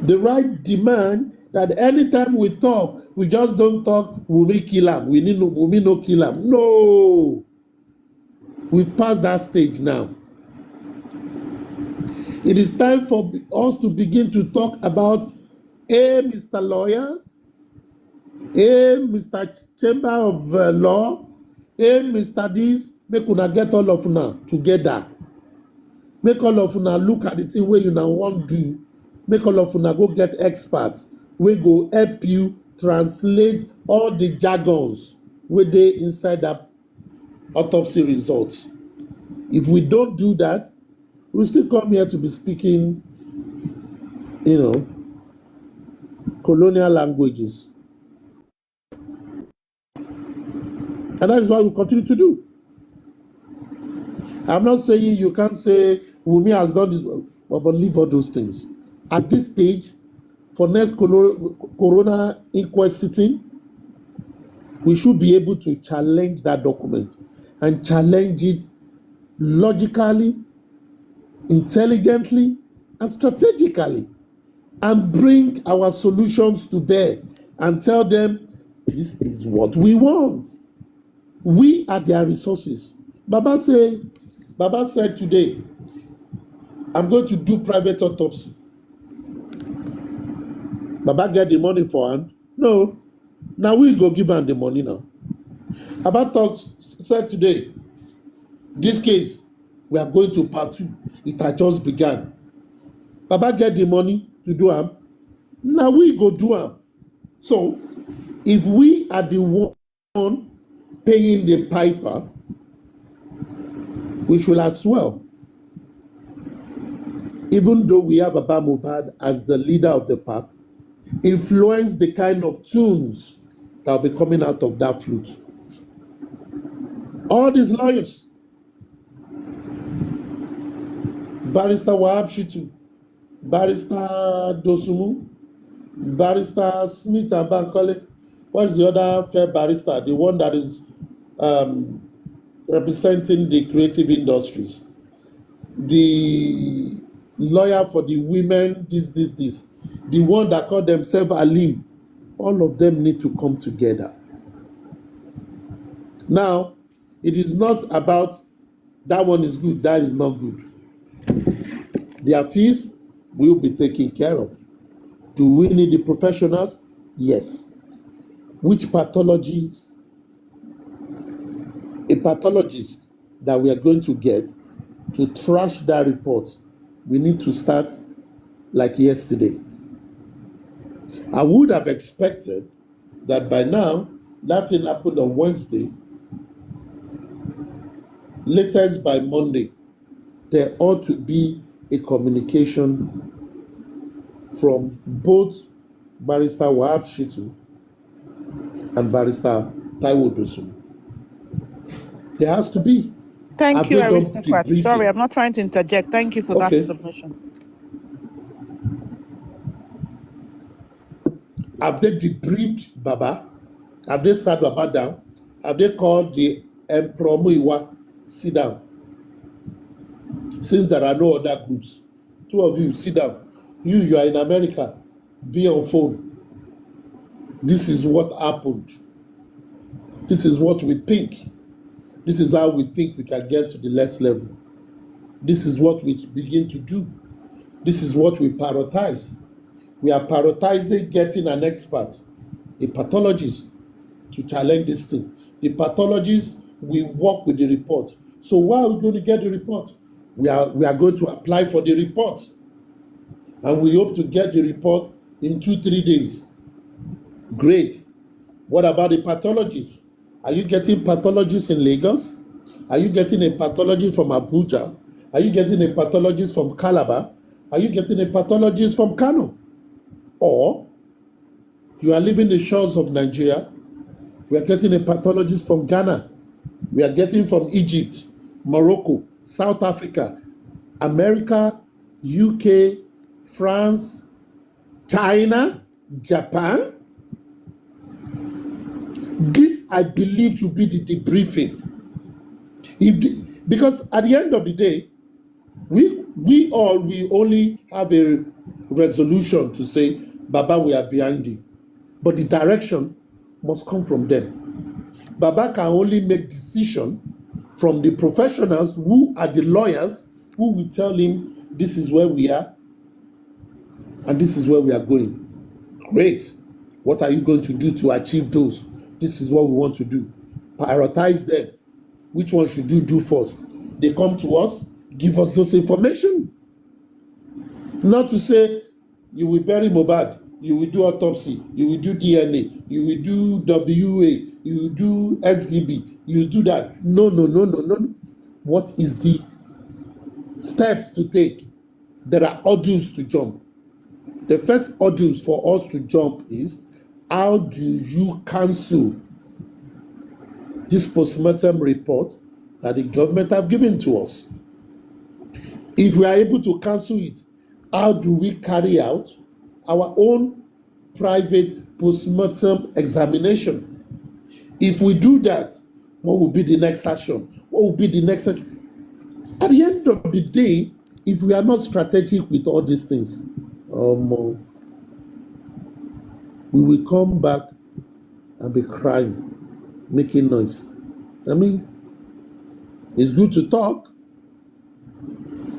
The right demand that anytime we talk, we just don't talk, Wunmi kill him, Wunmi no kill him. No. We've passed that stage now. It is time for us to begin to talk about, hey, Mr. Lawyer, hey, Mr. Chamber of Law, hey, Mr. This, make una get all of una together. Make all of una look at the thing where you now want to do. Make all of una go get experts. We go help you translate all the jargons where they inside that autopsy results. If we don't do that, we still come here to be speaking, colonial languages. And that is what we continue to do. I'm not saying you can't say Wunmi has done this, but leave all those things. At this stage, for next corona inquest sitting, we should be able to challenge that document and challenge it logically, intelligently, and strategically, and bring our solutions to bear and tell them this is what we want. We are their resources. Baba said today, I'm going to do private autopsy. Baba get the money for hand? No. Now we go give him the money now. Baba said today, this case, we are going to part 2. It had just begun. Baba get the money to do him. Now we go do him. So, if we are the one paying the piper, we should as well, even though we have Baba Mohbad as the leader of the pack, influence the kind of tunes that will be coming out of that flute. All these lawyers, Barrister Wahab Shittu, Barrister Dosumu, Barrister Smith and Bankole, what is the other fair barrister, the one that is representing the creative industries, the lawyer for the women, this, the one that call themselves Alim, all of them need to come together. Now, it is not about that one is good, that is not good. Their fees will be taken care of. Do we need the professionals? Yes. Which pathologies? A pathologist that we are going to get to trash that report, we need to start like yesterday. I would have expected that by now, that thing happened on Wednesday, latest by Monday, there ought to be a communication from both Barrister Wahab Shittu and Barrister Taiwo Dosun. There has to be. Thank you, Have they done Aristocrat. debriefing? Sorry, I'm not trying to interject. Thank you for that Okay. submission. Have they debriefed Baba? Have they sat Baba down? Have they called the Emperor Muiwa sit down? Since there are no other groups, 2 of you sit down. You are in America, be on phone. This is what happened. This is what we think. This is how we think we can get to the next level. This is what we begin to do. This is what we prioritize. We are prioritizing getting an expert, a pathologist, to challenge this thing. The pathologist we work with the report. So why are we going to get the report? We are going to apply for the report. And we hope to get the report in 2-3 days. Great. What about the pathologists? Are you getting pathologists in Lagos? Are you getting a pathologist from Abuja? Are you getting a pathologist from Calabar? Are you getting a pathologist from Kano? Or you are leaving the shores of Nigeria, we are getting a pathologist from Ghana. We are getting from Egypt, Morocco, South Africa, America, UK, France, China, Japan. This, I believe, should be the debriefing. Because at the end of the day, we only have a resolution to say, Baba, we are behind you. But the direction must come from them. Baba can only make decision from the professionals who are the lawyers who will tell him this is where we are and this is where we are going. Great. What are you going to do to achieve those? This is what we want to do. Prioritize them. Which one should you do first? They come to us, give us those information. Not to say you will bury Mohbad, you will do autopsy, you will do DNA, you will do WA, you will do SDB, you will do that. No. What is the steps to take? There are hurdles to jump. The first hurdles for us to jump is, how do you cancel this postmortem report that the government have given to us? If we are able to cancel it, how do we carry out our own private postmortem examination? If we do that, what will be the next action? What will be the next action? At the end of the day, if we are not strategic with all these things, we will come back and be crying, making noise. I mean, it's good to talk,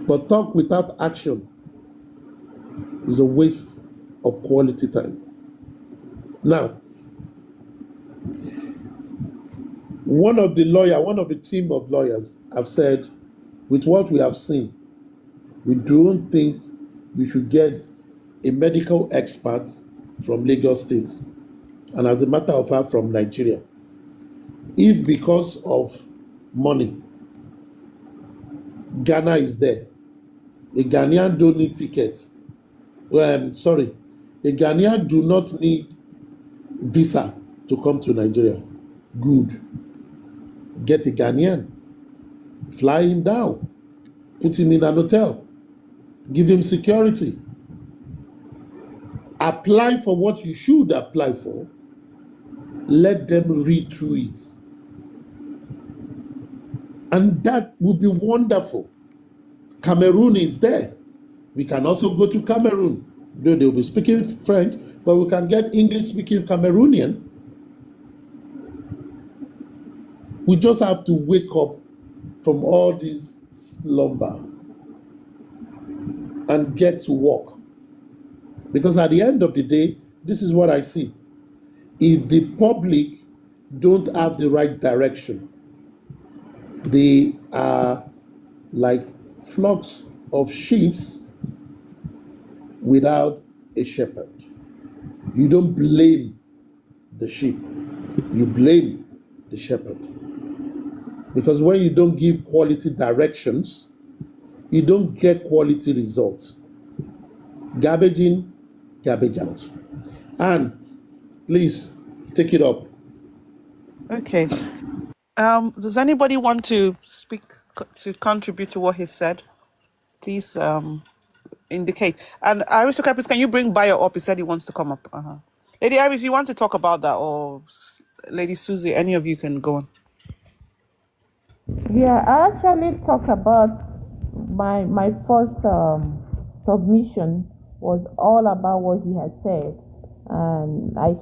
but talk without action is a waste of quality time. Now, one of the team of lawyers have said, with what we have seen, we don't think we should get a medical expert from Lagos State, and as a matter of fact, from Nigeria. If because of money, Ghana is there, a Ghanaian don't need tickets. A Ghanaian do not need visa to come to Nigeria. Good. Get a Ghanaian, fly him down, put him in an hotel, give him security, apply for what you should apply for, let them read through it. And that would be wonderful. Cameroon is there. We can also go to Cameroon. Though they'll be speaking French, but we can get English-speaking Cameroonian. We just have to wake up from all this slumber and get to work. Because at the end of the day, this is what I see. If the public don't have the right direction, they are like flocks of sheep without a shepherd. You don't blame the sheep, you blame the shepherd. Because when you don't give quality directions, you don't get quality results. Garbage in, garbage out. And please take it up. Okay. Does anybody want to speak to contribute to what he said? Please indicate. And Aristocrat, can you bring Bayo up? He said he wants to come up. Lady Iris, you want to talk about that, or Lady Susie? Any of you can go on. Yeah, I actually talk about my first submission was all about what he had said, and I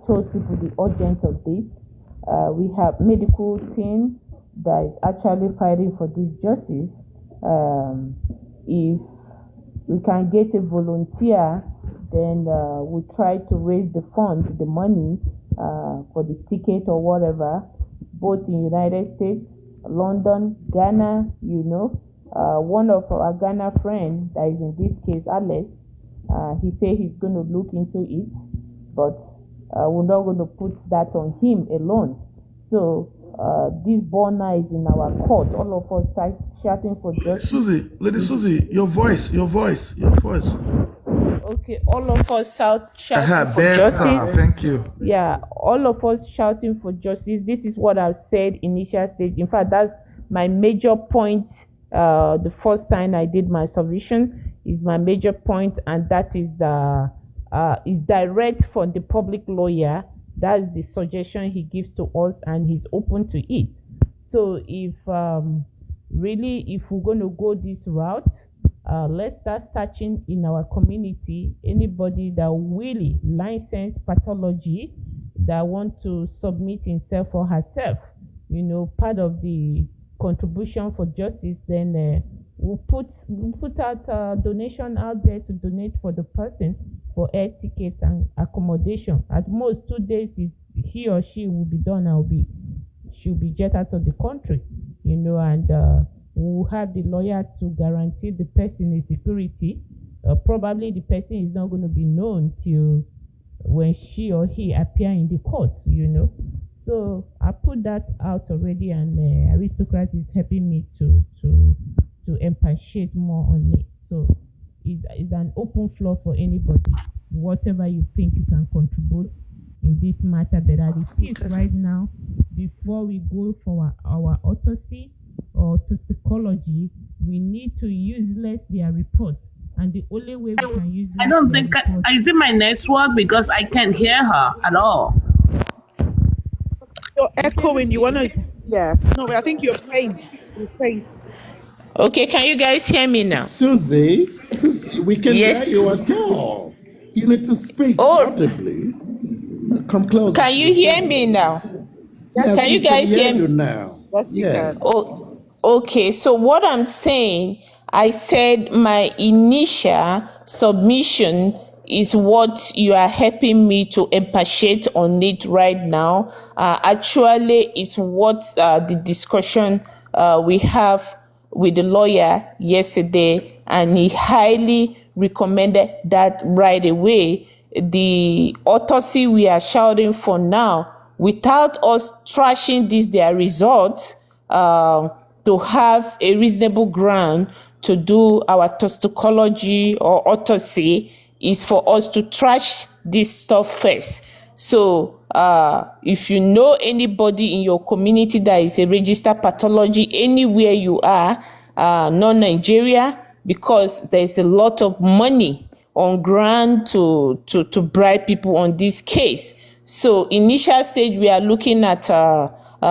told people the urgency of this. We have medical team that is actually fighting for this justice. If we can get a volunteer, then we try to raise the funds, the money for the ticket or whatever. both in United States, London, Ghana, one of our Ghana friend that is in this case, Alex, he said he's going to look into it, but we're not going to put that on him alone. So this Bona is in our court. All of us start shouting for justice. Lady Susie, your voice. Okay, all of us shouting for Better. justice. Thank you. Yeah, all of us shouting for justice. This is what I've said initial stage. In fact, that's my major point. The first time I did my submission is my major point, and that is is direct from the public lawyer. That's the suggestion he gives to us, and he's open to it. So if if we're going to go this route, let's start searching in our community anybody that really licensed pathology that want to submit himself or herself, part of the contribution for justice. Then we'll put out a donation out there to donate for the person for air tickets and accommodation. At most 2 days is he or she will be done and she'll be jet out of the country, and we'll have the lawyer to guarantee the person is security. Probably the person is not going to be known till when she or he appear in the court, So I put that out already, and Aristocrat is helping me to empathiate more on it. So it's an open floor for anybody. Whatever you think you can contribute in this matter, but as it is right now, before we go for our autopsy or toxicology, we need to useless their report. And the only way we can use I don't think is it my network, because I can't hear her at all. You're echoing. You wanna? Yeah. No, I think you're faint. You're faint. Okay, can you guys hear me now? Susie, we can Yes. hear you at all. You need to speak Oh. audibly. Come closer. Can you hear me now? Yes, Can you we guys hear you me? now? Yes, we Yeah. can. Oh, okay. So what I'm saying, I said my initial submission is what you are helping me to empathiate on it right now. Actually, is what the discussion we have with the lawyer yesterday, and he highly recommended that right away. The autopsy we are shouting for now, without us trashing their results, to have a reasonable ground to do our toxicology or autopsy, is for us to trash this stuff first. So if you know anybody in your community that is a registered pathology anywhere you are, not Nigeria, because there's a lot of money on ground to bribe people on this case. So initial stage, we are looking at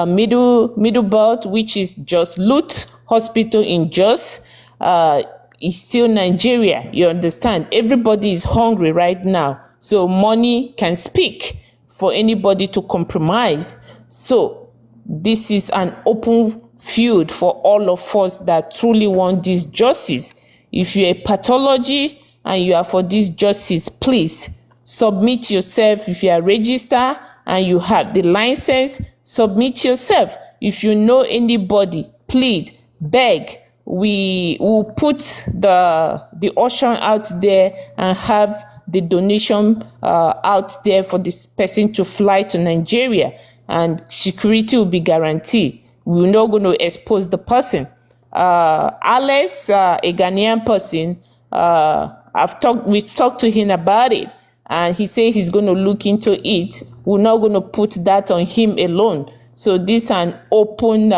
middle belt, which is just Lut Hospital in Jos. It's still Nigeria, you understand. Everybody is hungry right now, so money can speak for anybody to compromise. So this is an open field for all of us that truly want this justice. If you're a pathology and you are for this justice, please submit yourself. If you are registered and you have the license, submit yourself. If you know anybody, plead, beg. We will put the option out there and have the donation out there for this person to fly to Nigeria, and security will be guaranteed. We're not going to expose the person. Alex, a Ghanaian person, we've talked to him about it, and he said he's going to look into it. We're not going to put that on him alone. So this is an open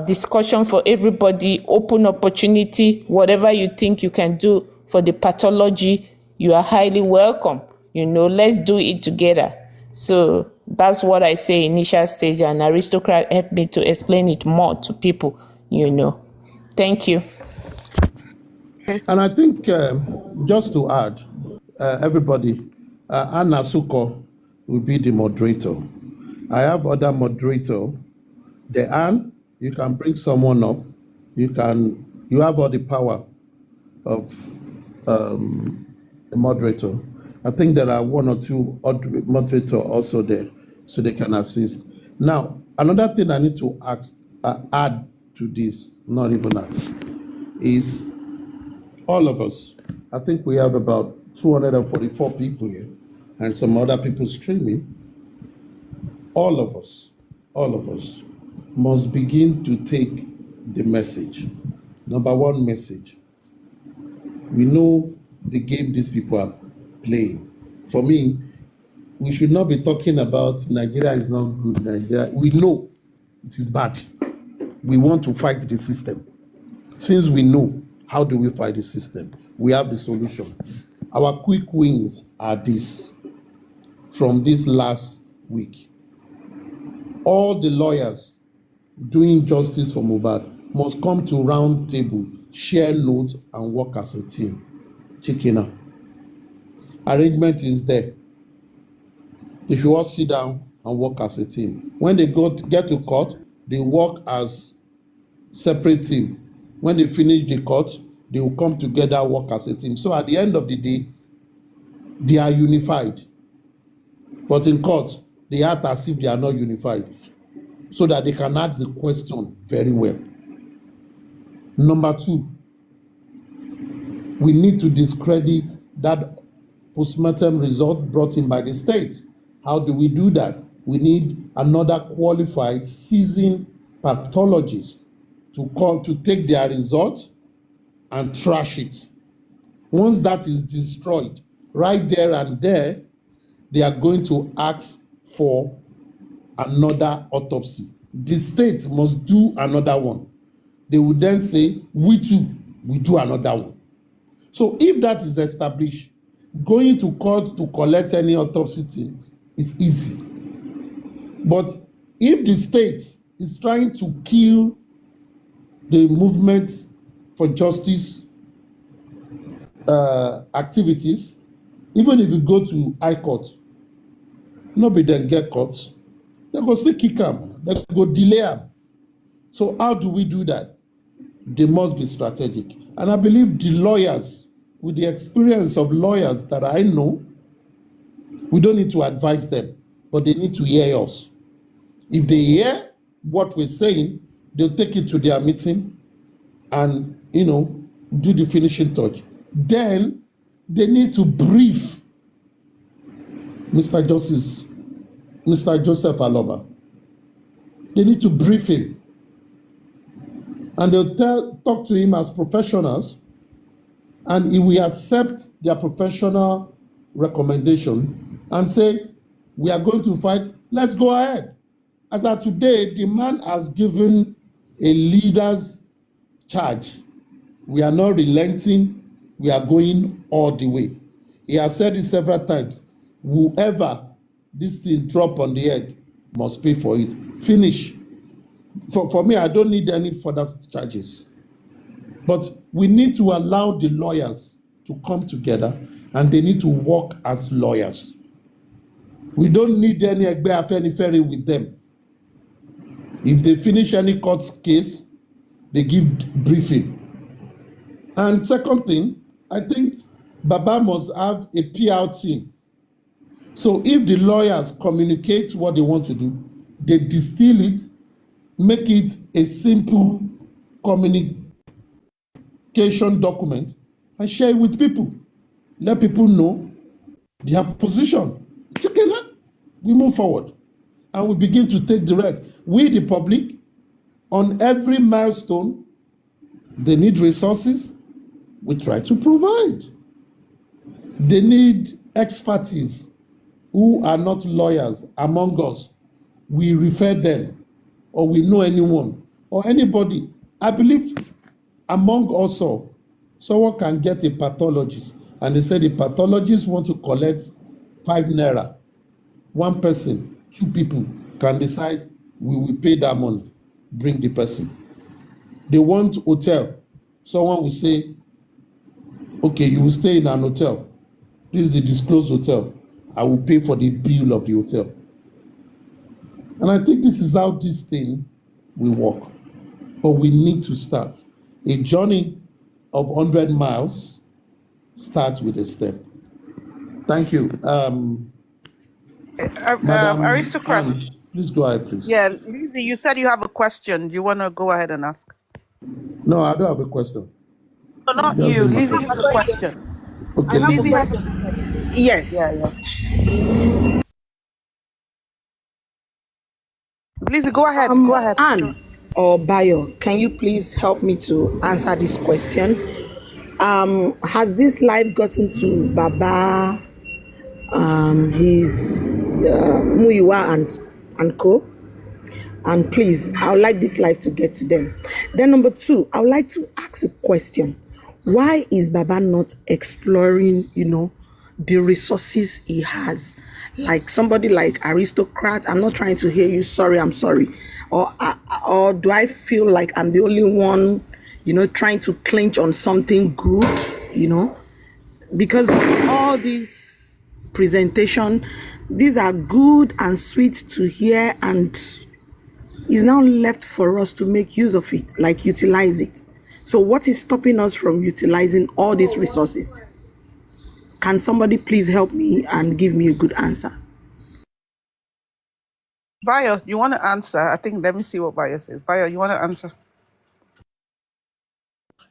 discussion for everybody, open opportunity. Whatever you think you can do for the pathology, you are highly welcome. Let's do it together. So that's what I say initial stage, and Aristocrat helped me to explain it more to people. Thank you. And I think just to add, everybody, Anna Suko will be the moderator. I have other moderator. Anne, you can bring someone up. You have all the power of a moderator. I think there are one or two moderators also there. so they can assist. Now, another thing I need to add to this, not even ask, is all of us. I think we have about 244 people here and some other people streaming. All of us must begin to take the message. Number one message. We know the game these people are playing. For me, we should not be talking about Nigeria is not good. Nigeria, we know it is bad. We want to fight the system. Since we know, how do we fight the system? We have the solution. Our quick wins are this from this last week. All the lawyers doing justice for Mohbad must come to round table, share notes, and work as a team. Chikina. Arrangement is there. They should all sit down and work as a team. When they get to court, they work as separate team. When they finish the court, they will come together, work as a team. So at the end of the day, they are unified. But in court, they act as if they are not unified, so that they can ask the question very well. Number two, we need to discredit that postmortem result brought in by the state. How do we do that? We need another qualified, seasoned pathologist to take their result and trash it. Once that is destroyed, right there and there, they are going to ask for another autopsy. The state must do another one. They will then say, we too, we do another one. So if that is established, going to court to collect any autopsy thing is easy. But if the state is trying to kill the movement for justice activities, even if you go to High Court, nobody then get caught. They go still kick them. They go delay them. So how do we do that? They must be strategic. And I believe the lawyers, with the experience of lawyers that I know, we don't need to advise them, but they need to hear us. If they hear what we're saying, they'll take it to their meeting and, do the finishing touch. Then they need to brief Mr. Joseph Aloba. They need to brief him. And they'll talk to him as professionals, and he will accept their professional recommendation and say, we are going to fight, let's go ahead. As of today, the man has given a leader's charge. We are not relenting, we are going all the way. He has said it several times. Whoever this thing drop on the head must pay for it. Finish. For me, I don't need any further charges. But we need to allow the lawyers to come together, and they need to work as lawyers. We don't need any Egbe Afenifere with them. If they finish any court case, they give briefing. And second thing, I think Baba must have a PR team. So if the lawyers communicate what they want to do, they distill it, make it a simple communication document, and share it with people. Let people know their position. We move forward, and we begin to take the rest. We, the public, on every milestone, they need resources, we try to provide. They need expertise who are not lawyers among us. We refer them, or we know anyone, or anybody. I believe among us all, someone can get a pathologist, and they say the pathologist want to collect 5 naira. One person, 2 people can decide we will pay that money, bring the person. They want hotel. Someone will say, okay, you will stay in an hotel. This is the disclosed hotel. I will pay for the bill of the hotel. And I think this is how this thing will work. But we need to start. A journey of 100 miles starts with a step. Thank you. Madam Aristocrat. Anne, please go ahead, please. Yeah, Lizzie, you said you have a question. Do you want to go ahead and ask? No, I don't have a question. No, not Just you. do my Lizzie question. has a question. Okay, Lizzie has. Yeah, Yes. yeah. Lizzie, go ahead. Go ahead. Anne or Bayo, can you please help me to answer this question? Has this life gotten to Baba, his Muiwa and co? And please, I would like this life to get to them. Then number two, I would like to ask a question. Why is Baba not exploring, the resources he has? Like somebody like Aristocrat, I'm not trying to hear you, sorry, I'm sorry. Or do I feel like I'm the only one, trying to clinch on something good, because all these presentation, these are good and sweet to hear, and it's now left for us to make use of it, like utilize it. So what is stopping us from utilizing all these resources? Can somebody please help me and give me a good answer? Bayo, you want to answer? I think, let me see what Bayo says. Bayo, you want to answer?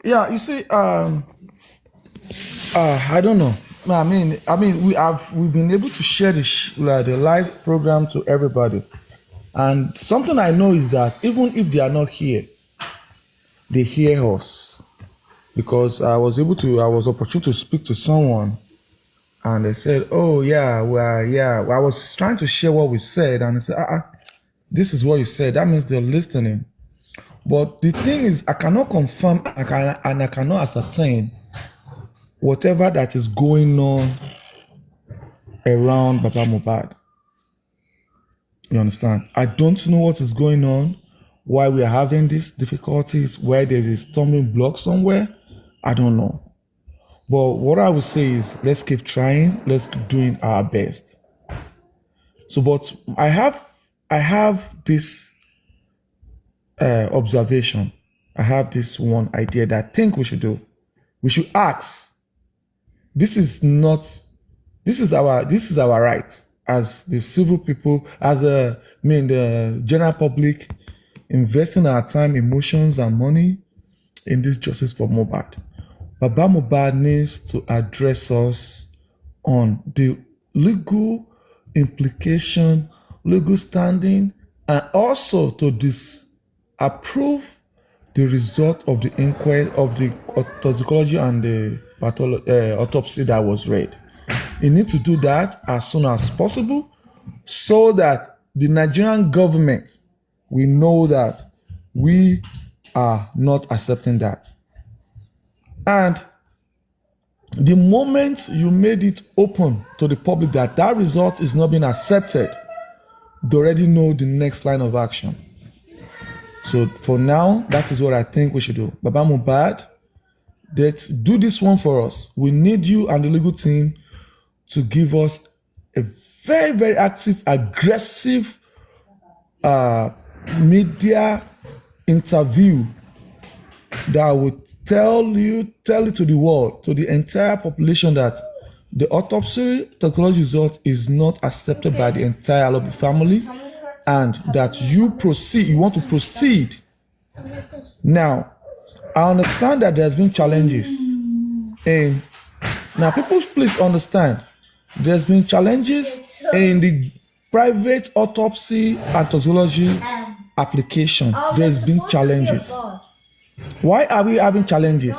Yeah, you see, I don't know. I mean, we've been able to share the live program to everybody, and something I know is that even if they are not here, they hear us, because I was opportune to speak to someone, and they said, "Oh yeah, I was trying to share what we said," and they said, this is what you said. That means they're listening. But the thing is, I cannot confirm, I cannot ascertain whatever that is going on around Baba Mohbad. You understand? I don't know what is going on, why we are having these difficulties, where there's a stumbling block somewhere. I don't know. But what I would say is, let's keep trying, let's keep doing our best. So, but I have this observation. I have this one idea that I think we should do. We should ask. This is our right as the civil people, as the general public, investing our time, emotions, and money in this justice for Mohbad. Baba Mohbad needs to address us on the legal implication, legal standing, and also to disapprove the result of the inquiry, of the toxicology and the autopsy that was read. You need to do that as soon as possible, so that the Nigerian government will know that we are not accepting that. And the moment you made it open to the public that result is not being accepted, they already know the next line of action. So for now, that is what I think we should do. Baba Mohbad, do this one for us. We need you and the legal team to give us a very, very active, aggressive media interview that would tell it to the world, to the entire population, that the autopsy toxicology result is not accepted by the entire Alobi family, and that you want to proceed. Now, I understand that there's been challenges. And now, people, please understand, there's been challenges in the private autopsy and toxicology application. There's been challenges. Why are we having challenges?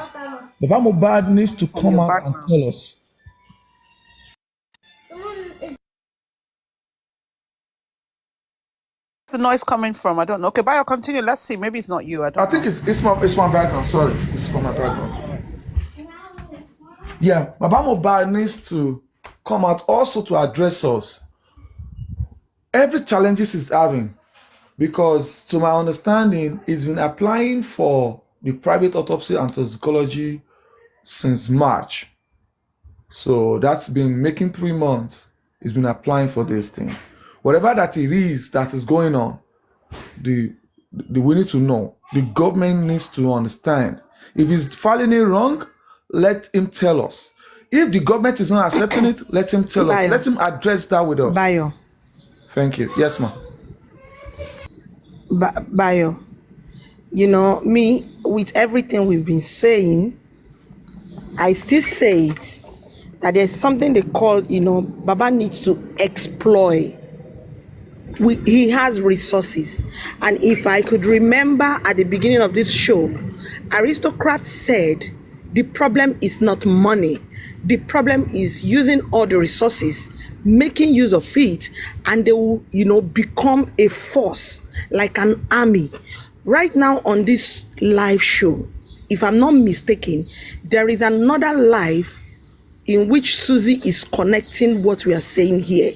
Baba Mohbad needs to come out and tell us. Where's the noise coming from? I don't know. Okay, Bayo, continue. Let's see. Maybe it's not you. I think it's my background. Sorry, it's from my background. Yeah, Baba Mohbad needs to come out also to address us. Every challenges he's having, because to my understanding, he's been applying for the private autopsy and toxicology since March. So that's been making 3 months. He's been applying for this thing. Whatever that it is that is going on, we need to know. The government needs to understand. If he's filing it wrong, let him tell us. If the government is not accepting it, let him tell us. Let him address that with us. Bayo, Thank you. Yes, ma. Bayo, you know, me, with everything we've been saying, I still say it, that there's something they call, you know, Baba needs to exploit. He has resources. And if I could remember at the beginning of this show, Aristocrat said the problem is not money. The problem is using all the resources, making use of it, and they will, you know, become a force, like an army. Right now on this live show, if I'm not mistaken, there is another live in which Susie is connecting what we are saying here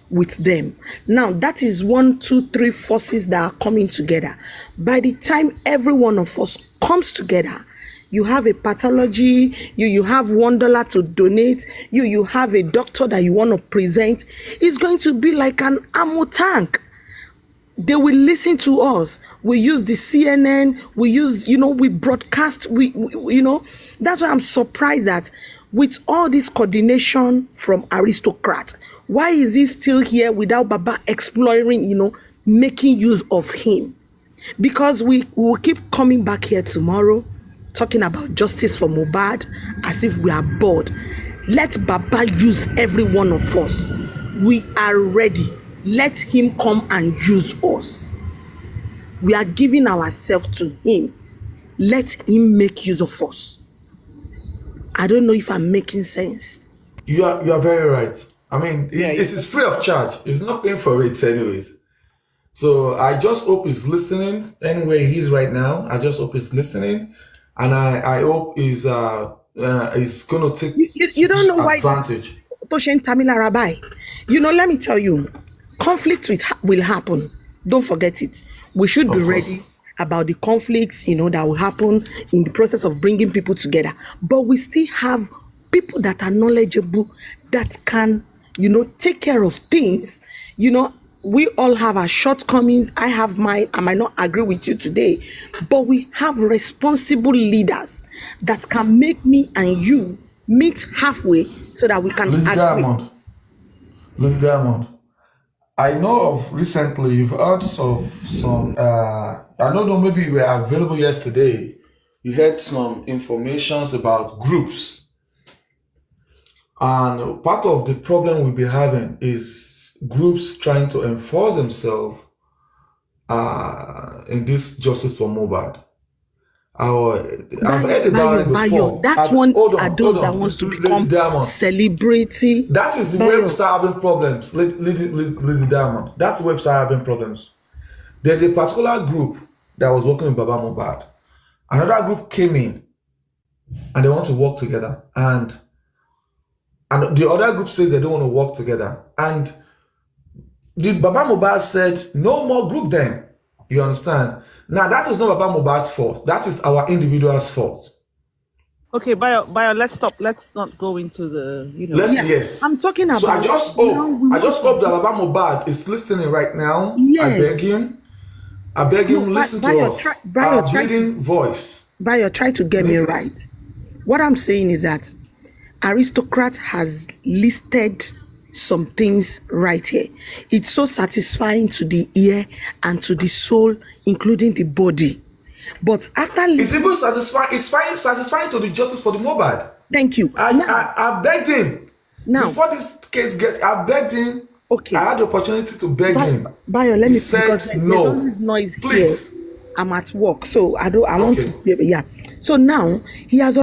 with them. Now, that is 1, 2, 3 forces that are coming together. By the time every one of us comes together, you have a pathology, you have $1 to donate, you have a doctor that you want to present. It's going to be like an ammo tank. They will listen to us. We use the CNN, we use, you know, we broadcast, we you know. That's why I'm surprised that with all this coordination from Aristocrat, why is he still here without Baba exploring, you know, making use of him? Because we will keep coming back here tomorrow talking about justice for Mohbad as if we are bored. Let Baba use every one of us. We are ready. Let him come and use us. We are giving ourselves to him. Let him make use of us. I don't know if I'm making sense. You are very right. I mean, it is free of charge. It's not paying for it anyways. So I just hope he's listening. Anyway, he's right now. I just hope he's listening, and I hope he's going to take you don't know advantage. Toshen Tamila Rabbi. You know, let me tell you, conflict will happen. Don't forget it. We should be ready about the conflicts, you know, that will happen in the process of bringing people together. But we still have people that are knowledgeable, that can, you know, take care of things. You know, we all have our shortcomings. I have mine. I might not agree with you today, but we have responsible leaders that can make me and you meet halfway so that we can agree. Liz Diamond, I know of recently you've heard of some, I don't know, maybe you were available yesterday. You had some informations about groups. And part of the problem we'll be having is groups trying to enforce themselves in this justice for Mohbad. I've heard about it before. That's one are those that wants to become celebrity. That is the way we start having problems. Lizzie Diamond. That's the way we start having problems. There's a particular group that was working with Baba Mohbad. Another group came in and they want to work together. And the other group said they don't want to work together. And the Baba Mohbad said, no more group then. You understand? Now, that is not Baba Mohbad's fault. That is our individual's fault. Okay, Bayo, let's stop. Let's not go into the, you know. Yes. I'm talking about. So I just hope that Baba Mohbad is listening right now. Yes. I beg him, listen to us. Our bleeding voice. Bayo, try to get me right. What I'm saying is that Aristocrat has listed some things right here. It's so satisfying to the ear and to the soul, including the body. But after it's even satisfying. It's satisfying to the justice for the Mohbad. Thank you. I begged him before this case gets. I begged him. Okay. I had the opportunity to beg him. Bayo, let me said no. There's noise please. Here. I'm at work, so I want to. Yeah. So now he has